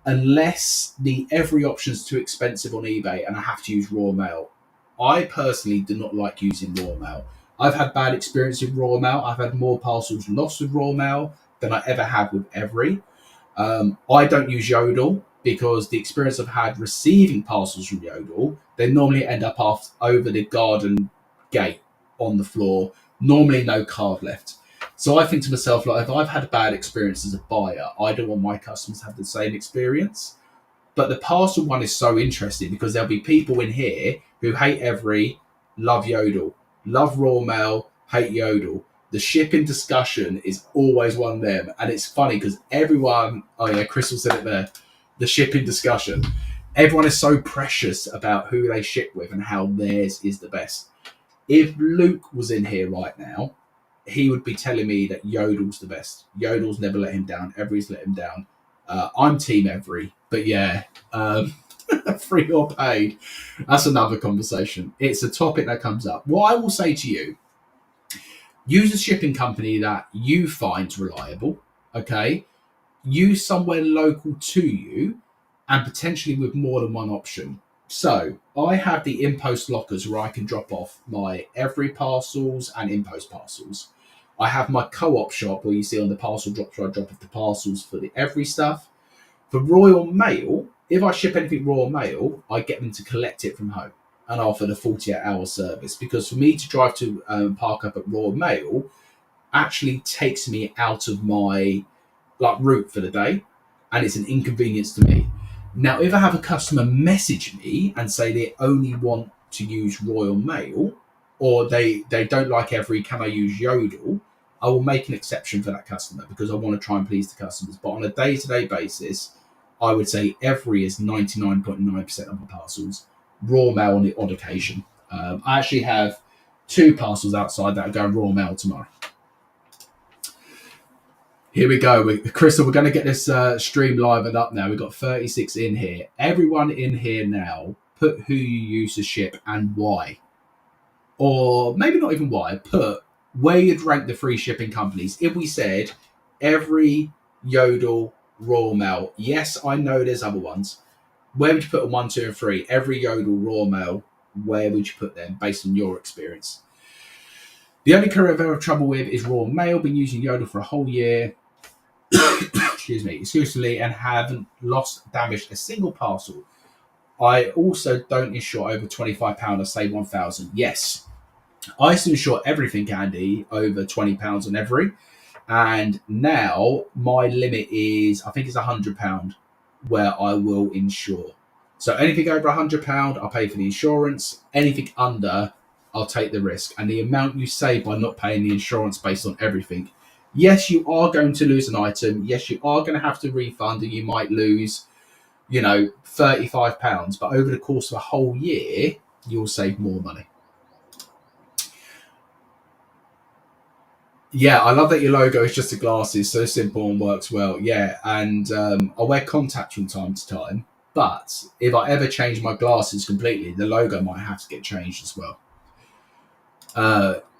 unless the Every option's too expensive on eBay and I have to use raw mail. I personally do not like using raw mail. I've had bad experience with raw mail. I've had more parcels lost with raw mail than I ever have with Every. I don't use Yodel because the experience I've had receiving parcels from Yodel, they normally end up over the garden gate on the floor, normally no card left. So I think to myself, like, if I've had a bad experience as a buyer, I don't want my customers to have the same experience. But the parcel one is so interesting because there'll be people in here who hate Every, love Yodel, love raw mail, hate Yodel. The shipping discussion is always one of them. And it's funny because everyone, Crystal said it there, the shipping discussion, everyone is so precious about who they ship with and how theirs is the best. If Luke was in here right now, he would be telling me that Yodel's the best. Yodel's never let him down. Every's let him down. I'm team every, but yeah, free or paid, that's another conversation. It's a topic that comes up. What I will say to you, use a shipping company that you find reliable, okay? Use somewhere local to you and potentially with more than one option. So I have the in-post lockers where I can drop off my every parcels and in-post parcels. I have my co-op shop where you see on the parcel drops where I drop off the parcels for the every stuff. For Royal Mail, if I ship anything Royal Mail, I get them to collect it from home and offer the 48-hour service, because for me to drive to park up at Royal Mail actually takes me out of my route for the day, and it's an inconvenience to me. Now, if I have a customer message me and say they only want to use Royal Mail, or they don't like every, can I use Yodel, I will make an exception for that customer because I want to try and please the customers. But on a day-to-day basis, I would say every is 99.9% of the parcels. Raw Mail on the odd occasion. I actually have 2 parcels outside that are going Raw Mail tomorrow. Here we go. Crystal, we're going to get this stream livened up now. We've got 36 in here. Everyone in here now, put who you use to ship and why. Or maybe not even why. Put where you'd rank the free shipping companies. If we said every, Yodel, Royal Mail. Yes, I know there's other ones. Where would you put them 1, 2, and 3? Every, Yodel, Royal Mail. Where would you put them based on your experience? The only courier I've ever had trouble with is Royal Mail. Been using Yodel for a whole year. Excuse me, exclusively, and haven't lost, damaged a single parcel. I also don't insure over £25. I say 1,000. Yes, I used to insure everything, Andy, over £20 on every. And now my limit is, I think it's £100 where I will insure. So anything over £100, I'll pay for the insurance. Anything under, I'll take the risk. And the amount you save by not paying the insurance based on everything. Yes, you are going to lose an item. Yes, you are going to have to refund, and you might lose, £35. But over the course of a whole year, you'll save more money. Yeah, I love that your logo is just the glasses, so simple and works well. Yeah, and I wear contacts from time to time, but if I ever change my glasses completely, the logo might have to get changed as well.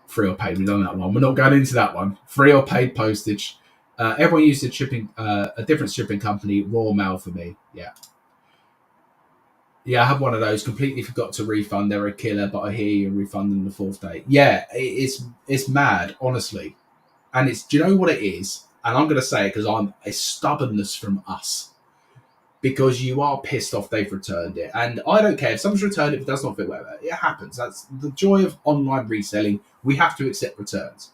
Free or paid, we've done that one. We're not going into that one. Free or paid postage. Everyone uses a different shipping company, Raw Mail for me. Yeah. Yeah, I have one of those. Completely forgot to refund. They're a killer, but I hear you refund them the 4th day. Yeah, it's mad, honestly. And do you know what it is? And I'm going to say it because a stubbornness from us. Because you are pissed off they've returned it. And I don't care if someone's returned it, if it does not fit, whatever. It happens. That's the joy of online reselling. We have to accept returns.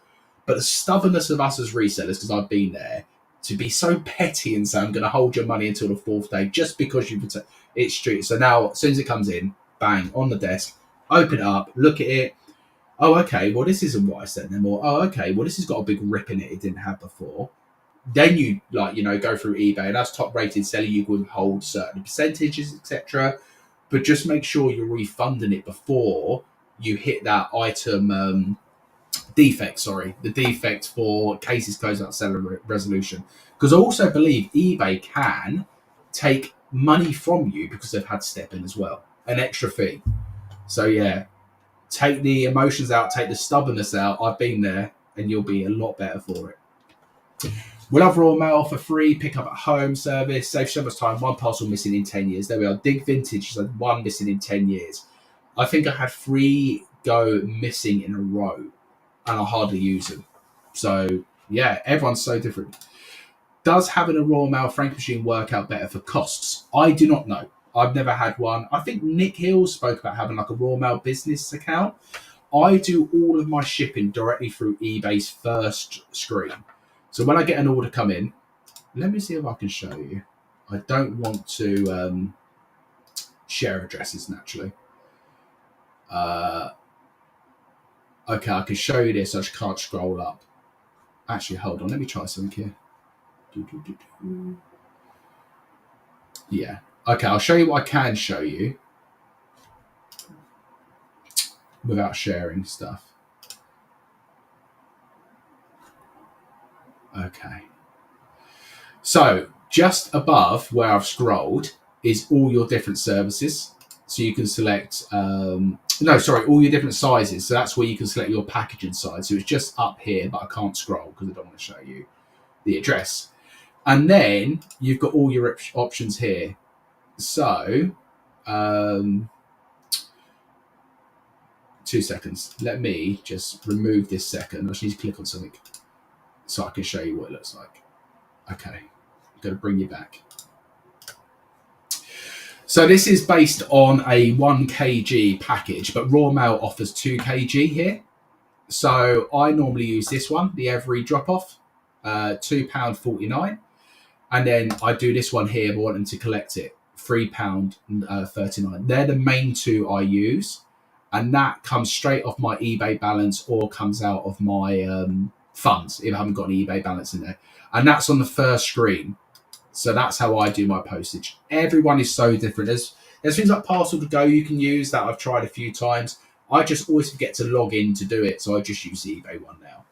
But the stubbornness of us as resellers, because I've been there, to be so petty and say, I'm going to hold your money until the 4th day just because you've returned, it's true. So now, as soon as it comes in, bang, on the desk, open it up, look at it. Oh, okay, well, this isn't what I sent them. Or, oh, okay, well, this has got a big rip in it didn't have before. Then you go through eBay, and as top rated seller, you would hold certain percentages, etc. But just make sure you're refunding it before you hit that item defect. Sorry, the defect for cases closed out seller resolution. Because I also believe eBay can take money from you because they've had step in as well, an extra fee. So yeah, take the emotions out, take the stubbornness out. I've been there, and you'll be a lot better for it. We'll have Raw Mail for free, pick up at home service, save so much time, 1 parcel missing in 10 years. There we are. Dig Vintage said 1 missing in 10 years. I think I had 3 go missing in a row, and I hardly use them. So, yeah, everyone's so different. Does having a Raw Mail frank machine work out better for costs? I do not know. I've never had one. I think Nick Hill spoke about having a Raw Mail business account. I do all of my shipping directly through eBay's first screen. So when I get an order come in, let me see if I can show you. I don't want to share addresses naturally. Okay, I can show you this. I just can't scroll up. Actually, hold on. Let me try something here. Yeah. Okay, I'll show you what I can show you without sharing stuff. Okay. So, Just above where I've scrolled is all your different services. So you can select, all your different sizes. So that's where you can select your packaging size. So it's just up here, but I can't scroll because I don't want to show you the address. And then you've got all your options here. So, 2 seconds. Let me just remove this second. I just need to click on something so I can show you what it looks like. Okay, I'm going to bring you back. So this is based on a 1 kg package, but Raw Mail offers 2 kg here. So I normally use this one, the Every Drop Off, £2.49. And then I do this one here, but wanting to collect it, £3.39. They're the main two I use. And that comes straight off my eBay balance or comes out of my funds if I haven't got an eBay balance in there. And that's on the first screen. So that's how I do my postage. Everyone is so different. There's things like Parcel to Go you can use that I've tried a few times. I just always forget to log in to do it, so I just use the eBay one now.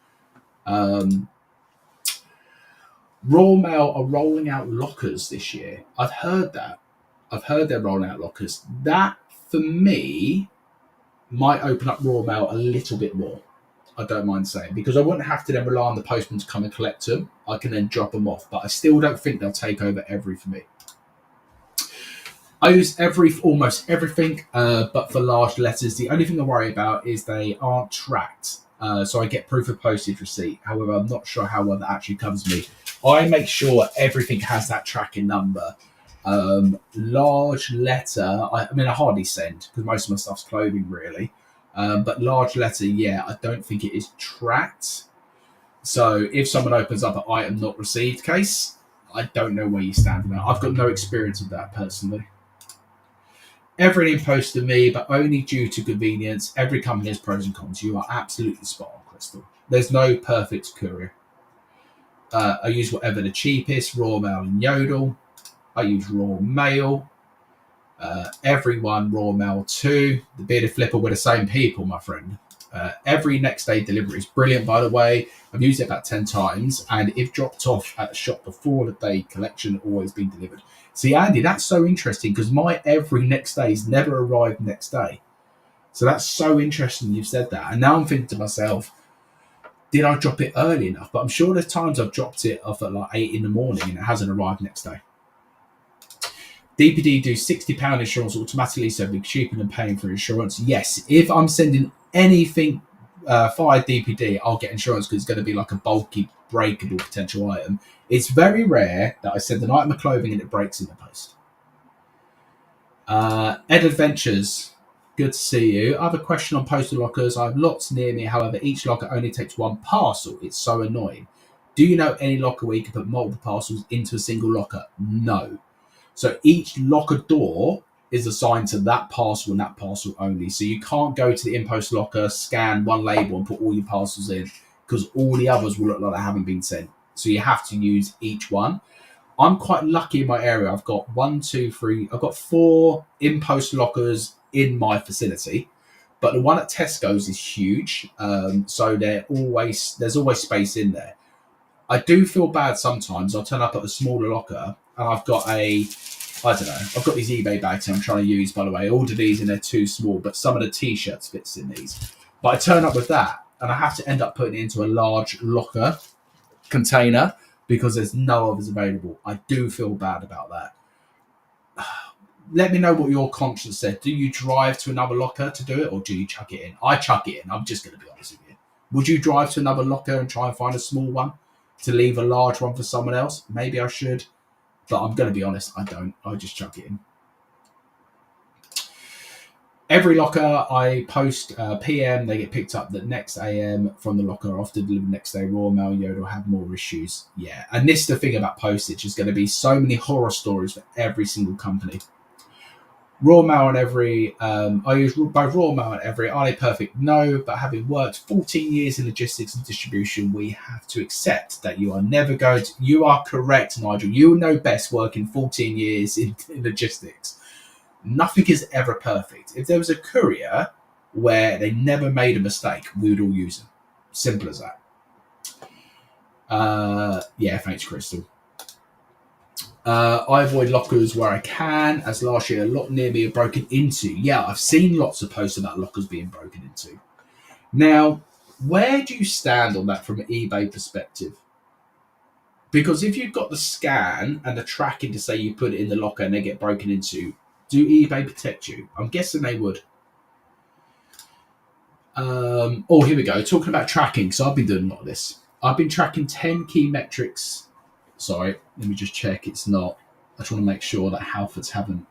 Raw Mail are rolling out lockers this year. I've heard that. I've heard they're rolling out lockers. That, for me, might open up Raw Mail a little bit more. I don't mind saying, because I wouldn't have to then rely on the postman to come and collect them. I can then drop them off, but I still don't think they'll take over Every for me. I use Every for almost everything, but for large letters, the only thing I worry about is they aren't tracked. So I get proof of postage receipt. However, I'm not sure how well that actually covers me. I make sure everything has that tracking number. Large letter, I hardly send because most of my stuff's clothing really. But large letter, yeah, I don't think it is tracked. So if someone opens up an item not received case, I don't know where you stand on that. I've got no experience of that personally. Everything posts to me, but only due to convenience. Every company has pros and cons. You are absolutely spot on, Crystal. There's no perfect courier. I use whatever the cheapest, Raw Mail and Yodel. I use Raw Mail. Everyone Raw Mail 2. The bearded flipper were the same people, my friend. Every next day delivery is brilliant, by the way. I've used it about 10 times, and if dropped off at the shop before the day collection, always been delivered. See, Andy, that's so interesting because my every next day's never arrived next day. So that's so interesting you've said that. And now I'm thinking to myself, did I drop it early enough? But I'm sure there's times I've dropped it off at like 8 in the morning and it hasn't arrived next day. DPD do £60 insurance automatically, so it'll be cheaper than paying for insurance. Yes, if I'm sending anything via DPD, I'll get insurance because it's going to be like a bulky, breakable potential item. It's very rare that I send an item of clothing and it breaks in the post. Ed Adventures, good to see you. I have a question on postal lockers. I have lots near me, however, each locker only takes one parcel. It's so annoying. Do you know any locker where you can put multiple parcels into a single locker? No. So each locker door is assigned to that parcel and that parcel only. So you can't go to the in-post locker, scan one label and put all your parcels in because all the others will look like they haven't been sent. So you have to use each one. I'm quite lucky in my area. I've got 4 in-post lockers in my facility, but the one at Tesco's is huge. So there's always space in there. I do feel bad sometimes. I'll turn up at a smaller locker and I've got I've got these eBay bags I'm trying to use, by the way. I ordered these and they're too small, but some of the t-shirts fits in these. But I turn up with that and I have to end up putting it into a large locker container because there's no others available. I do feel bad about that. Let me know what your conscience said. Do you drive to another locker to do it or do you chuck it in? I chuck it in. I'm just going to be honest with you. Would you drive to another locker and try and find a small one to leave a large one for someone else? Maybe I should, but I'm going to be honest, I don't. I just chuck it in. Every locker I post PM, they get picked up the next AM from the locker, often delivered next day. Raw Mail, Yodel have more issues. Yeah, and this is the thing about postage. There's going to be so many horror stories for every single company. Raw Mail and Every, I use both Raw Mail and Every. Are they perfect? No, but having worked 14 years in logistics and distribution, we have to accept that you are never going to... You are correct, Nigel. You know best working 14 years in logistics. Nothing is ever perfect. If there was a courier where they never made a mistake, we would all use them. Simple as that. Yeah, thanks, Crystal. I avoid lockers where I can, as last year a lot near me are broken into. Yeah, I've seen lots of posts about lockers being broken into. Now, where do you stand on that from an eBay perspective? Because if you've got the scan and the tracking to say you put it in the locker and they get broken into, do eBay protect you? I'm guessing they would. Oh, here we go. Talking about tracking. So I've been doing a lot of this. I've been tracking 10 key metrics. Sorry, let me just check. It's not. I just want to make sure that Halfords haven't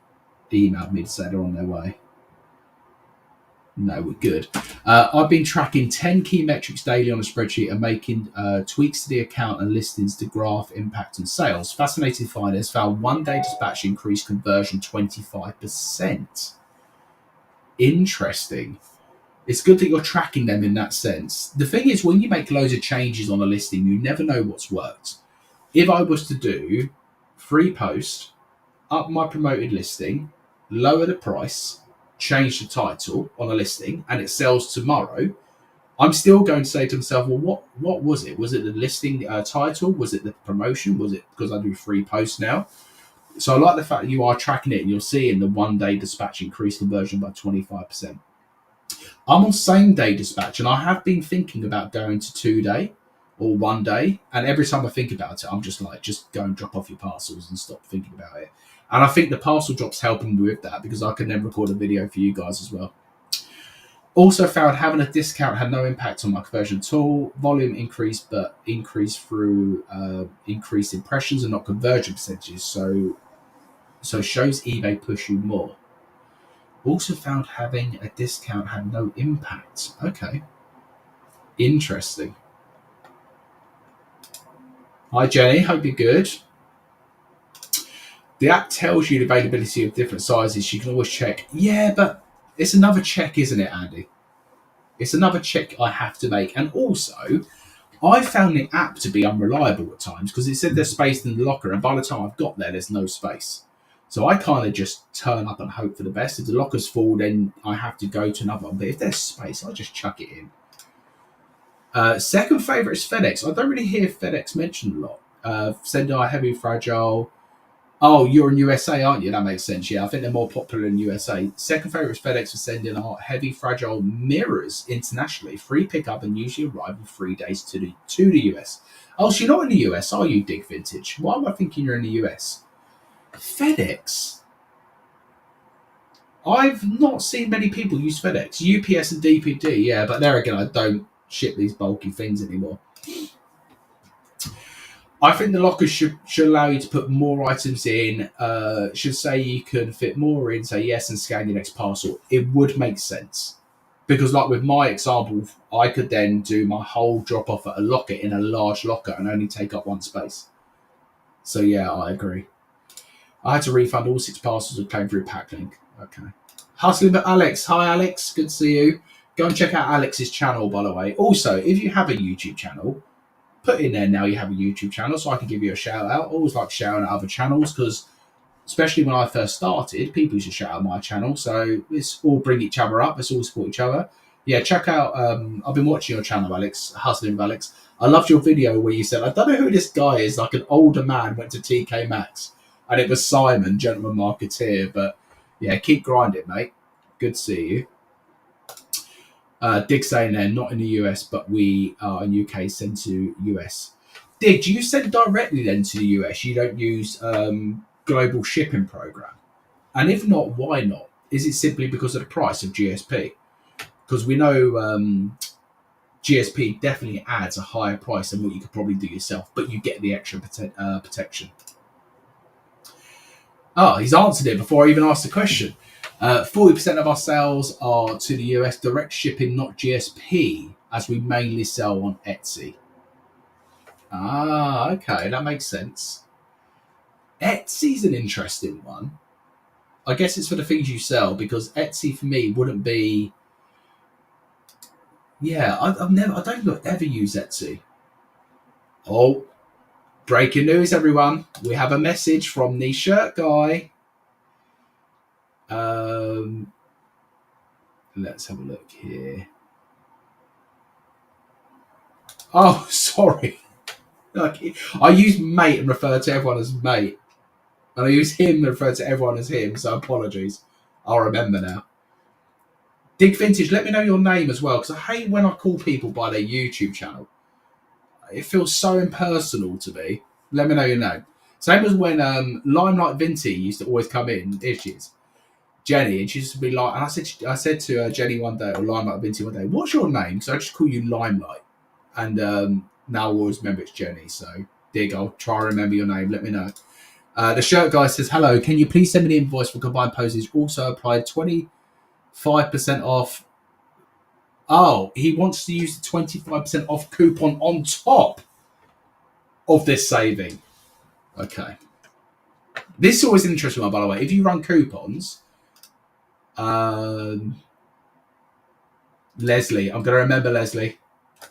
emailed me to say they're on their way. No, we're good. I've been tracking 10 key metrics daily on a spreadsheet and making tweaks to the account and listings to graph impact and sales. Fascinating findings found one day dispatch increased conversion 25%. Interesting. It's good that you're tracking them in that sense. The thing is, when you make loads of changes on a listing, you never know what's worked. If I was to do free post, up my promoted listing, lower the price, change the title on a listing, and it sells tomorrow, I'm still going to say to myself, well, what was it? Was it the listing title? Was it the promotion? Was it because I do free posts now? So I like the fact that you are tracking it and you're seeing the one day dispatch increase conversion by 25%. I'm on same day dispatch and I have been thinking about going to 2 day or 1 day. And every time I think about it, I'm just like, just go and drop off your parcels and stop thinking about it. And I think the parcel drop's helping me with that because I can then record a video for you guys as well. Also found having a discount had no impact on my conversion at all. Volume increased, but increased through increased impressions and not conversion percentages. So shows eBay push you more. Also found having a discount had no impact. Okay. Interesting. Hi, Jenny. Hope you're good. The app tells you the availability of different sizes. You can always check. Yeah, but it's another check, isn't it, Andy? It's another check I have to make. And also, I found the app to be unreliable at times because it said there's space in the locker. And by the time I've got there, there's no space. So I kind of just turn up and hope for the best. If the locker's full, then I have to go to another one. But if there's space, I just chuck it in. Second favourite is FedEx. I don't really hear FedEx mentioned a lot. Send our heavy fragile. Oh, you're in USA, aren't you? That makes sense. Yeah, I think they're more popular in USA. Second favourite is FedEx for sending our heavy fragile mirrors internationally. Free pickup and usually arrive in 3 days to the US. Oh, so you're not in the US, are you, Dig Vintage? Why am I thinking you're in the US? FedEx. I've not seen many people use FedEx. UPS and DPD, yeah, but there again, I don't ship these bulky things anymore. I think the lockers should allow you to put more items in. Should say you can fit more in, say yes, and scan your next parcel. It would make sense. Because like with my example, I could then do my whole drop off at a locker in a large locker and only take up one space. So yeah, I agree. I had to refund all 6 parcels and claim through Packlink. Okay. Hustling but Alex. Hi Alex, good to see you. Go and check out Alex's channel, by the way. Also, if you have a YouTube channel, put in there now you have a YouTube channel so I can give you a shout out. I always like shouting out other channels because especially when I first started, people used to shout out my channel. So let's all bring each other up. Let's all support each other. Yeah, check out, I've been watching your channel, Alex, Hustling with Alex. I loved your video where you said, I don't know who this guy is, like an older man went to TK Maxx. And it was Simon, gentleman marketeer. But yeah, keep grinding, mate. Good to see you. Dig saying there, not in the US, but we are in UK, send to US. Dig, do you send directly then to the US? You don't use global shipping program? And if not, why not? Is it simply because of the price of GSP? Because we know GSP definitely adds a higher price than what you could probably do yourself, but you get the extra protection. Oh, he's answered it before I even asked the question. 40% of our sales are to the US, direct shipping, not GSP, as we mainly sell on Etsy. Ah, okay, that makes sense. Etsy's an interesting one. I guess it's for the things you sell because Etsy for me wouldn't be. Yeah, I don't think I've ever used Etsy. Oh, breaking news, everyone! We have a message from the shirt guy. Let's have a look here. Oh, sorry. I use mate and refer to everyone as mate. And I use him and refer to everyone as him, so apologies. I'll remember now. Dig Vintage, let me know your name as well, because I hate when I call people by their YouTube channel. It feels so impersonal to me. Let me know your name. Same as when Limelight Vinty used to always come in. Here she is, Jenny, and she used to be like, and I said to Jenny one day, or Limelight Vinty one day, what's your name? So I just call you Limelight. And now I always remember it's Jenny. So Dig, I'll try to remember your name. Let me know. The shirt guy says, hello, can you please send me the invoice for combined postage? Also applied 25% off. Oh, he wants to use the 25% off coupon on top of this saving. Okay. This is always an interesting one, by the way. If you run coupons, Leslie, I'm going to remember Leslie.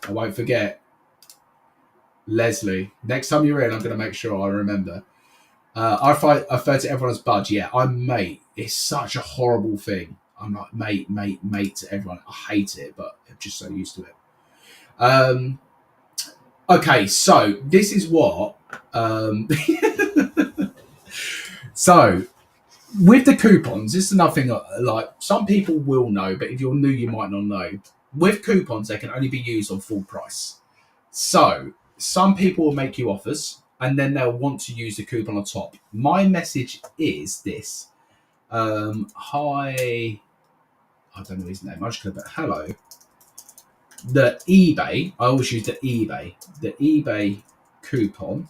I won't forget. Leslie. Next time you're in, I'm going to make sure I remember. I refer to everyone as Budge. Yeah, I'm mate. It's such a horrible thing. I'm like mate to everyone. I hate it, but I'm just so used to it. Okay, so this is what. So with the coupons, this is nothing like some people will know, but if you're new, you might not know. With coupons, they can only be used on full price. So some people will make you offers, and then they'll want to use the coupon on top. My message is this. Hi. I don't know his name. I'm just going to put hello. The eBay, I always use the eBay. The eBay coupon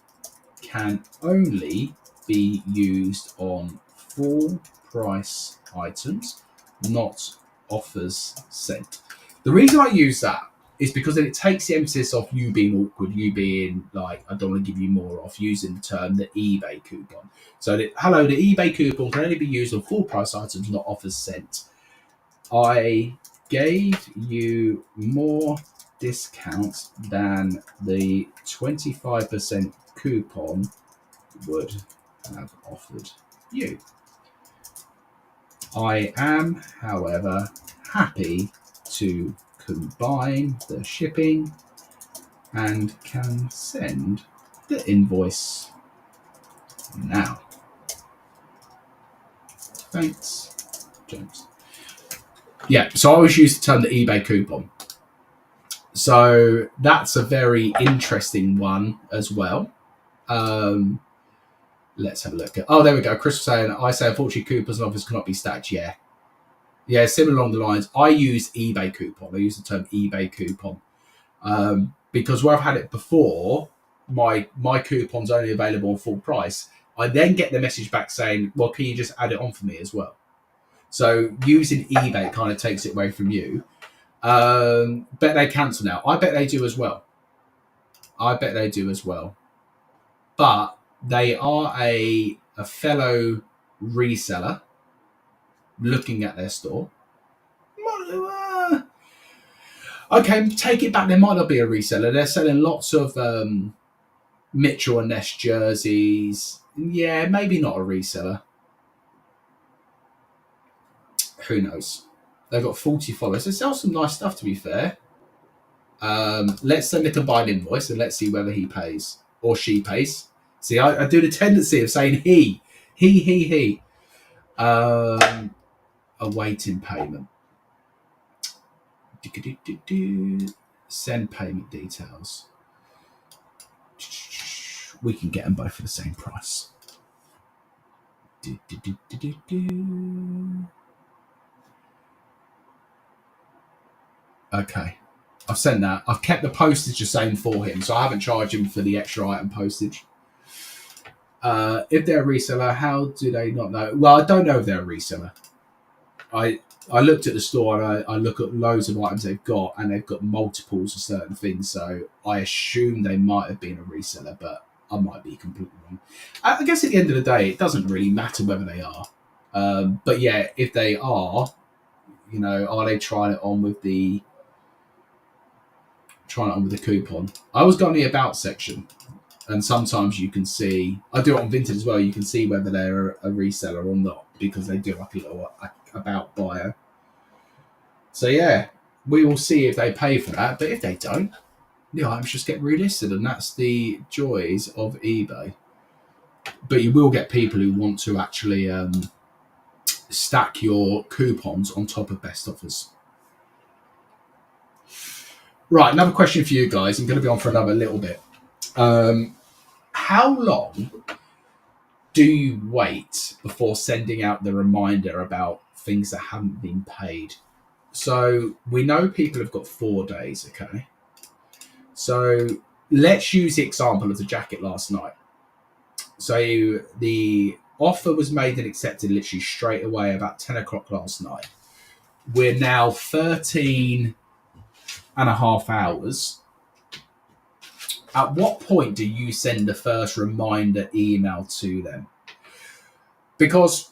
can only be used on full price items, not offers sent. The reason I use that is because then it takes the emphasis off you being awkward, you being like, I don't want to give you more off, using the term the eBay coupon. So, the eBay coupon can only be used on full price items, not offers sent. I gave you more discount than the 25% coupon would have offered you. I am, however, happy to combine the shipping and can send the invoice now. Thanks, James. Yeah, so I always use the term the eBay coupon. So that's a very interesting one as well. Let's have a look. Oh, there we go. Chris was saying, I say, unfortunately, coupons and offers cannot be stacked. Yeah. Yeah, similar along the lines. I use eBay coupon. I use the term eBay coupon. Because where I've had it before, my coupon's only available on full price. I then get the message back saying, well, can you just add it on for me as well? So using eBay kind of takes it away from you. Bet they cancel now. I bet they do as well. But they are a fellow reseller looking at their store. Okay, take it back. There might not be a reseller. They're selling lots of Mitchell and Ness jerseys. Yeah, maybe not a reseller. Who knows? They've got 40 followers. They sell some nice stuff, to be fair. Let's send a combined invoice and let's see whether he pays or she pays. See, I do the tendency of saying he. Awaiting payment. Send payment details. We can get them both for the same price. Okay. I've sent that. I've kept the postage the same for him, so I haven't charged him for the extra item postage. If they're a reseller, how do they not know? Well, I don't know if they're a reseller. I looked at the store and I look at loads of items they've got, and they've got multiples of certain things, so I assume they might have been a reseller, but I might be completely wrong. I guess at the end of the day, it doesn't really matter whether they are. But yeah, if they are, are they trying it on with the coupon? I always go in the about section, and sometimes you can see, I do it on Vinted as well, you can see whether they're a reseller or not, because they do like a little about bio. So yeah, we will see if they pay for that, but if they don't, the items just get relisted, and that's the joys of eBay. but you will get people who want to actually stack your coupons on top of best offers. Right, another question for you guys. I'm going to be on for another little bit. How long do you wait before sending out the reminder about things that haven't been paid? So we know people have got 4 days, okay? So let's use the example of the jacket last night. So the offer was made and accepted literally straight away about 10 o'clock last night. We're now 13 and a half hours. At what point do you send the first reminder email to them? Because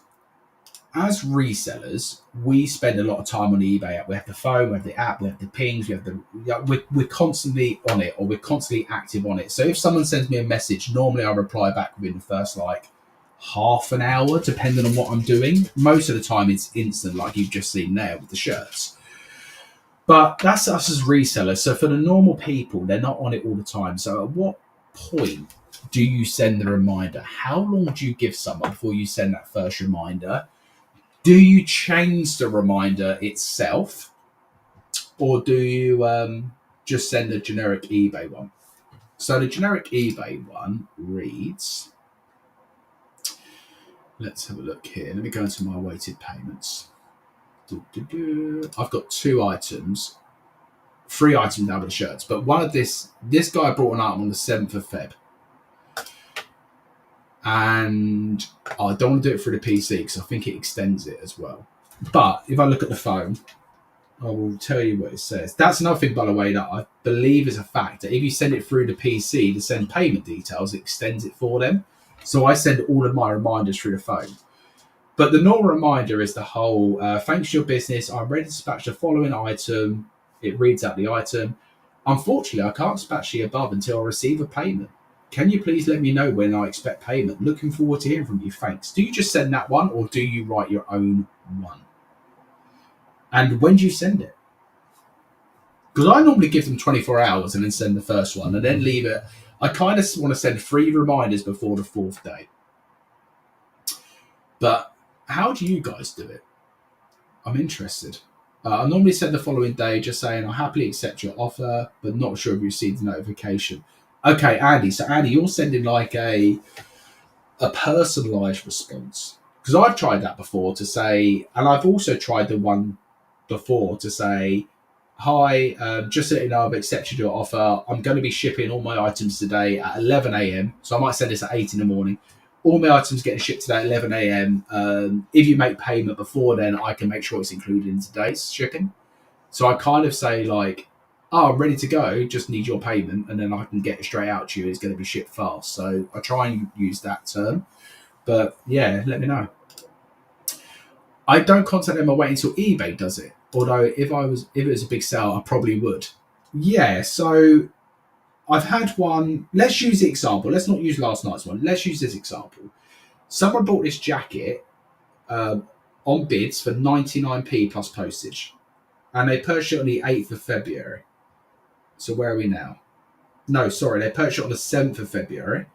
as resellers, we spend a lot of time on the eBay app. We have the phone, we have the app, we have the pings, we're constantly on it, or we're constantly active on it. So if someone sends me a message, normally I reply back within the first half an hour, depending on what I'm doing. Most of the time it's instant, like you've just seen there with the shirts. But that's us as resellers. So for the normal people, they're not on it all the time. So at what point do you send the reminder? How long do you give someone before you send that first reminder? Do you change the reminder itself, or do you just send a generic eBay one? So the generic eBay one reads, let's have a look here. Let me go into my awaited payments. I've got 2 items, 3 items now with the shirts, but one of this guy brought an item on the 7th of Feb. And I don't want to do it through the PC because I think it extends it as well. But if I look at the phone, I will tell you what it says. That's another thing, by the way, that I believe is a fact. That if you send it through the PC to send payment details, it extends it for them. So I send all of my reminders through the phone. But the normal reminder is the whole, thanks to your business, I'm ready to dispatch the following item. It reads out the item. Unfortunately, I can't dispatch the above until I receive a payment. Can you please let me know when I expect payment? Looking forward to hearing from you. Thanks. Do you just send that one, or do you write your own one? And when do you send it? Because I normally give them 24 hours and then send the first one and then leave it. I kind of want to send 3 reminders before the 4th day. But how do you guys do it? I'm interested. I normally send the following day just saying, I happily accept your offer, but not sure if you received the notification. Okay, Andy. So, Andy, you're sending like a personalised response. Because I've tried that before to say, and I've also tried the one before to say, hi, just so you know, I've accepted your offer. I'm going to be shipping all my items today at 11 a.m. So I might send this at 8 in the morning. All my items getting shipped today at 11 a.m. If you make payment before then, I can make sure it's included in today's shipping. So I kind of say like, oh, I'm ready to go, just need your payment, and then I can get it straight out to you. It's going to be shipped fast. So I try and use that term. But yeah, let me know. I don't contact them. I wait until eBay does it. Although if it was a big sale, I probably would. Yeah, so I've had one. Let's use the example. Let's not use last night's one. Let's use this example. Someone bought this jacket on bids for 99p plus postage, and they purchased it on the 8th of February. So where are we now? No, sorry, they purchased it on the 7th of February.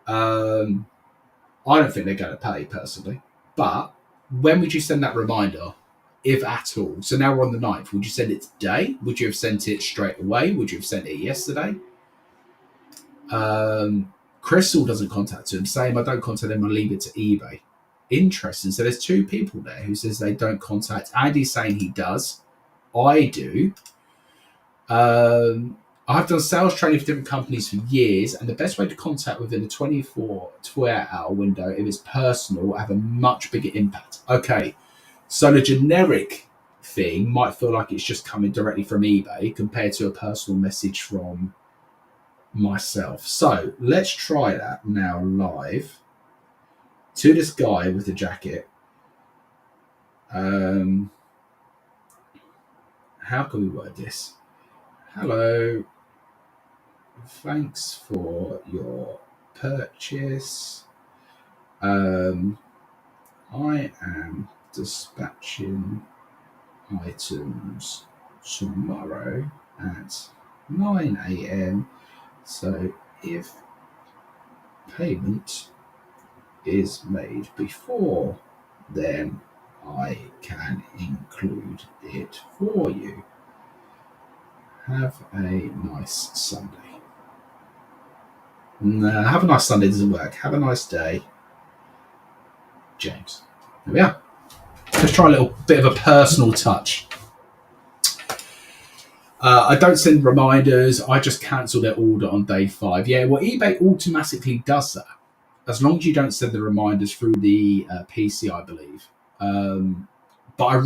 I don't think they're going to pay personally, but when would you send that reminder, if at all? So now we're on the 9th. Would you send it today? Would you have sent it straight away? Would you have sent it yesterday? Crystal doesn't contact him. Same, I don't contact them. I leave it to eBay. Interesting. So there's 2 people there who says they don't contact. Andy's saying he does. I do. I've done sales training for different companies for years, and the best way to contact within a 24-hour window, if it's personal, will have a much bigger impact. Okay, so the generic thing might feel like it's just coming directly from eBay compared to a personal message from myself. So let's try that now live to this guy with the jacket. How can we word this? Hello. Thanks for your purchase. I am dispatching items tomorrow at 9 a.m. So if payment is made before, then I can include it for you. Have a nice Sunday. Nah, have a nice Sunday doesn't work. Have a nice day, James. There we are. Let's try a little bit of a personal touch. I don't send reminders. I just cancel their order on day 5. Yeah, well, eBay automatically does that, as long as you don't send the reminders through the PC, I believe. But I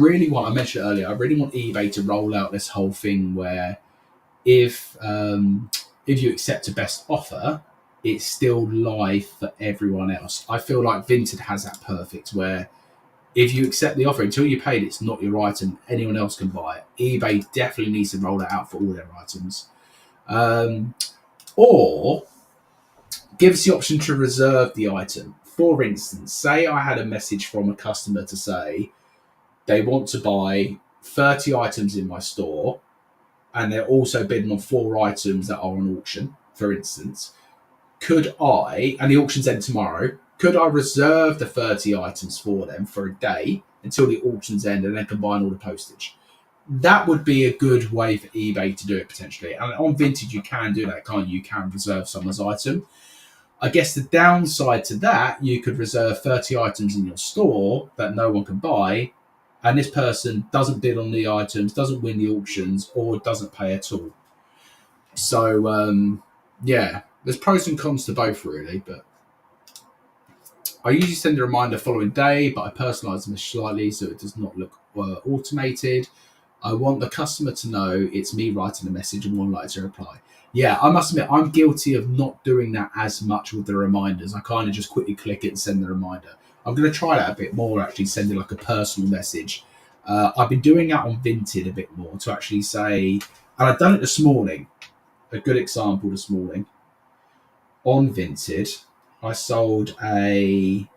mentioned it earlier, I really want eBay to roll out this whole thing where if you accept a best offer, it's still live for everyone else. I feel like Vinted has that perfect, where if you accept the offer, until you paid, it's not your item. Anyone else can buy it. eBay definitely needs to roll that out for all their items. Or give us the option to reserve the item. For instance, say I had a message from a customer to say they want to buy 30 items in my store, and they're also bidding on 4 items that are on auction, for instance. Could I, and the auction's end tomorrow, could I reserve the 30 items for them for a day until the auction's end and then combine all the postage? That would be a good way for eBay to do it potentially. And on Vintage, you can do that, can't you? You can reserve someone's item. I guess the downside to that, you could reserve 30 items in your store that no one can buy, and this person doesn't bid on the items, doesn't win the auctions, or doesn't pay at all. So, yeah, there's pros and cons to both, really, but I usually send a reminder following day, but I personalise them slightly so it does not look automated. I want the customer to know it's me writing the message and one like to reply. Yeah, I must admit, I'm guilty of not doing that as much with the reminders. I kind of just quickly click it and send the reminder. I'm going to try that a bit more, actually, sending like a personal message. I've been doing that on Vinted a bit more to actually say, and I've done it this morning, a good example this morning. On Vinted, I sold a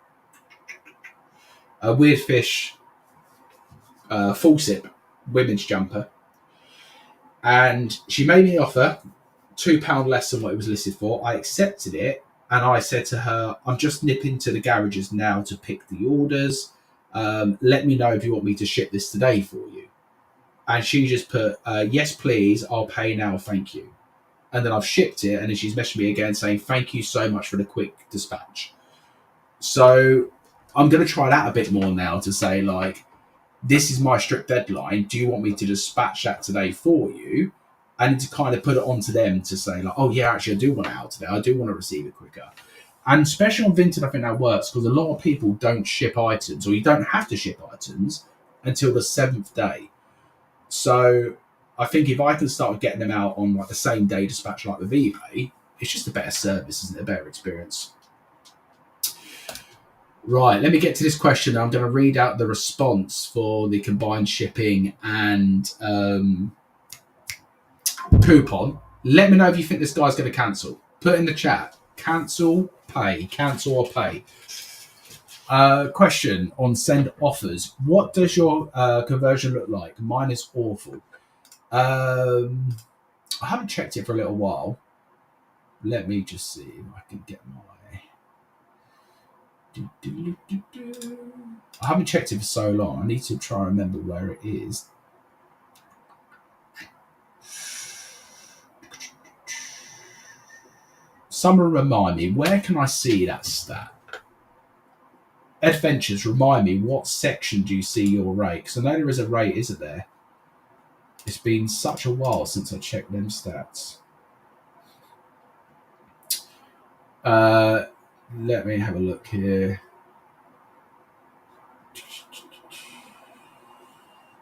Weird Fish full zip women's jumper, and she made me an offer £2 less than what it was listed for. I accepted it, and I said to her, I'm just nipping to the garages now to pick the orders. Let me know if you want me to ship this today for you. And she just put, yes, please, I'll pay now, thank you. And then I've shipped it, and then she's messaged me again saying, thank you so much for the quick dispatch. So I'm going to try that a bit more now to say, like, this is my strict deadline. Do you want me to dispatch that today for you? And to kind of put it onto them to say, like, oh, yeah, actually, I do want it out today. I do want to receive it quicker. And especially on Vinted, I think that works because a lot of people don't ship items, or you don't have to ship items until the 7th day. So I think if I can start getting them out on like the same day dispatch like with eBay, it's just a better service, isn't it? A better experience. Right, let me get to this question. I'm going to read out the response for the combined shipping and coupon. Let me know if you think this guy's going to cancel. Put in the chat. Cancel, pay. Cancel or pay. Question on send offers. What does your conversion look like? Mine is awful. I haven't checked it for a little while. Let me just see if I can get my... I haven't checked it for so long. I need to try and remember where it is. Someone remind me, where can I see that stat? Adventures, remind me, what section do you see your rate? Because I know there is a rate, isn't there? It's been such a while since I checked them stats. Let me have a look here.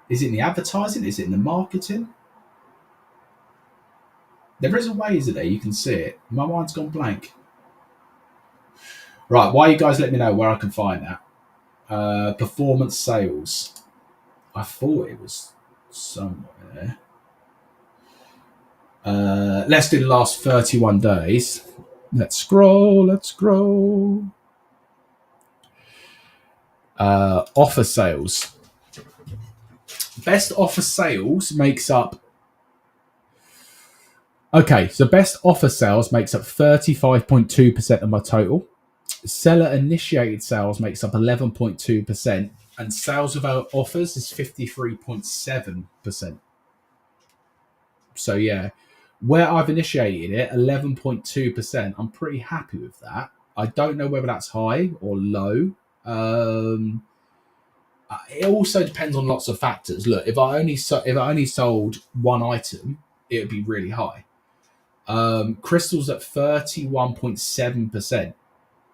Is it in the advertising? Is it in the marketing? There is a way, isn't there? You can see it. My mind's gone blank. Right, why you guys let me know where I can find that? Performance sales. I thought it was somewhere. Let's do the last 31 days. Let's scroll. Offer sales. Best offer sales makes up... Okay, so best offer sales makes up 35.2% of my total. Seller initiated sales makes up 11.2%, and sales without offers is 53.7%. So yeah, where I've initiated it, 11.2%. I'm pretty happy with that. I don't know whether that's high or low. It also depends on lots of factors. Look, if I only sold one item, it would be really high. Crystal's at 31.7%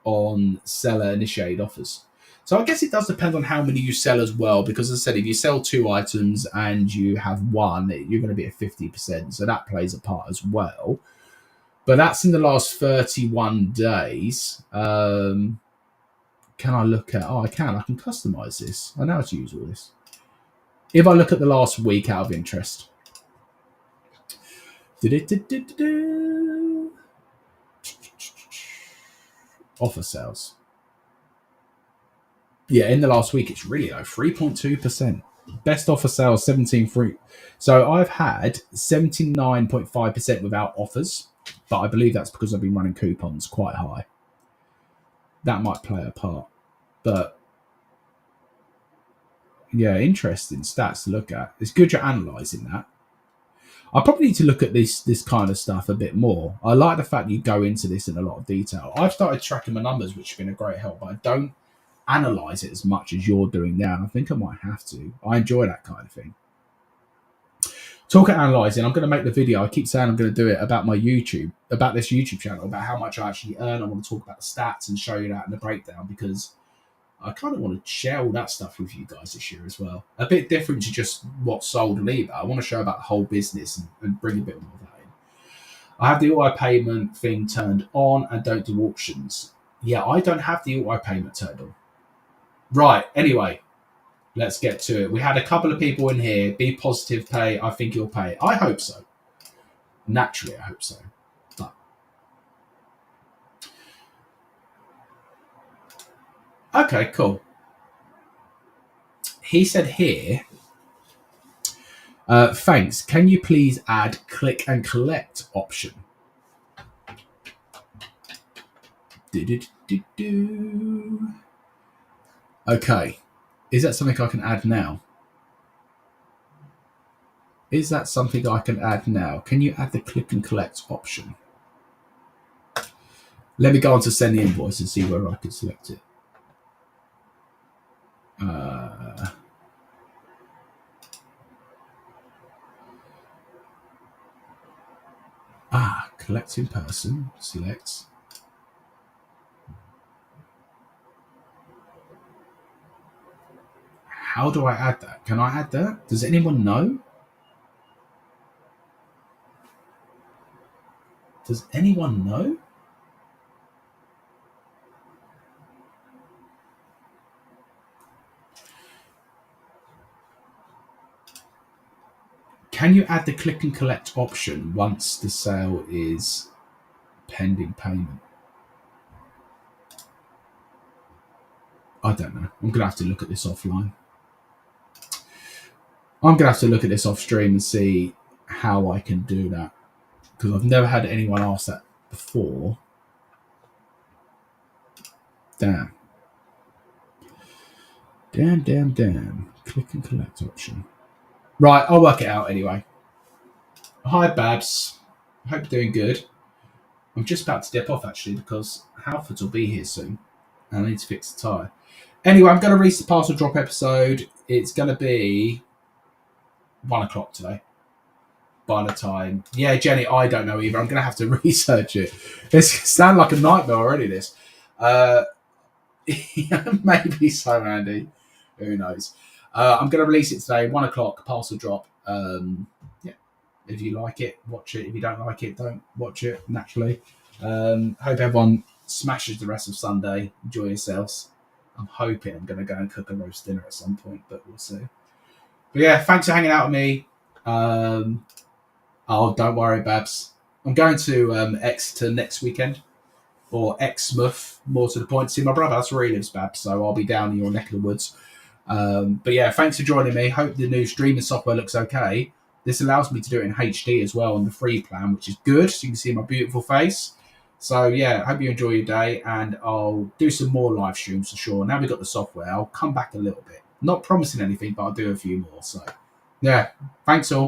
on seller initiated offers. So I guess it does depend on how many you sell as well, because as I said, if you sell two items and you have one, you're going to be at 50%. So that plays a part as well. But that's in the last 31 days. Can I look at... Oh, I can customize this. I know how to use all this. If I look at the last week out of interest. Offer sales. Yeah, in the last week, it's really low, 3.2%. Best offer sales, 17.3. So I've had 79.5% without offers, but I believe that's because I've been running coupons quite high. That might play a part. But yeah, interesting stats to look at. It's good you're analysing that. I probably need to look at this kind of stuff a bit more. I like the fact you go into this in a lot of detail. I've started tracking my numbers, which has been a great help, but I don't analyze it as much as you're doing now. And I think I might have to. I enjoy that kind of thing. Talk at analyzing. I'm going to make the video. I keep saying I'm going to do it about my YouTube, about this YouTube channel, about how much I actually earn. I want to talk about the stats and show you that in the breakdown, because I kind of want to share all that stuff with you guys this year as well. A bit different to just what's sold and eBay. I want to show about the whole business and bring a bit more of that in. I have the auto payment thing turned on and don't do auctions. Yeah, I don't have the auto payment turned on. Right, anyway, let's get to it. We had a couple of people in here. Be positive, pay. I think you'll pay. I hope so. Naturally, I hope so. But okay, cool. He said here, thanks. Can you please add click and collect option? Okay. Is that something I can add now? Is that something I can add now? Can you add the click and collect option? Let me go on to send the invoice and see where I can select it. Collect in person. Select. How do I add that? Can I add that? Does anyone know? Does anyone know? Can you add the click and collect option once the sale is pending payment? I don't know. I'm going to have to look at this offline. I'm going to have to look at this off stream and see how I can do that, because I've never had anyone ask that before. Damn. Damn. Click and collect option. Right, I'll work it out anyway. Hi, Babs. I hope you're doing good. I'm just about to dip off, actually, because Halfords will be here soon, and I need to fix the tyre. Anyway, I'm going to release the parcel drop episode. It's going to be 1 o'clock today. By the time... Yeah, Jenny, I don't know either. I'm going to have to research it. It's sounding like a nightmare already, this. Maybe so, Andy. Who knows? I'm going to release it today, 1 o'clock, parcel drop. Yeah. If you like it, watch it. If you don't like it, don't watch it, naturally. Hope everyone smashes the rest of Sunday. Enjoy yourselves. I'm hoping I'm going to go and cook a roast dinner at some point, but we'll see. But yeah, thanks for hanging out with me. Oh, don't worry, Babs. I'm going to Exeter next weekend. Or Exmouth, more to the point. See, my brother, that's where he lives, Babs, so I'll be down in your neck of the woods. But yeah, thanks for joining me. Hope the new streaming software looks okay. This allows me to do it in HD as well on the free plan, which is good. So you can see my beautiful face. So yeah, hope you enjoy your day, and I'll do some more live streams for sure. Now we've got the software, I'll come back a little bit. Not promising anything, but I'll do a few more. So yeah, thanks all.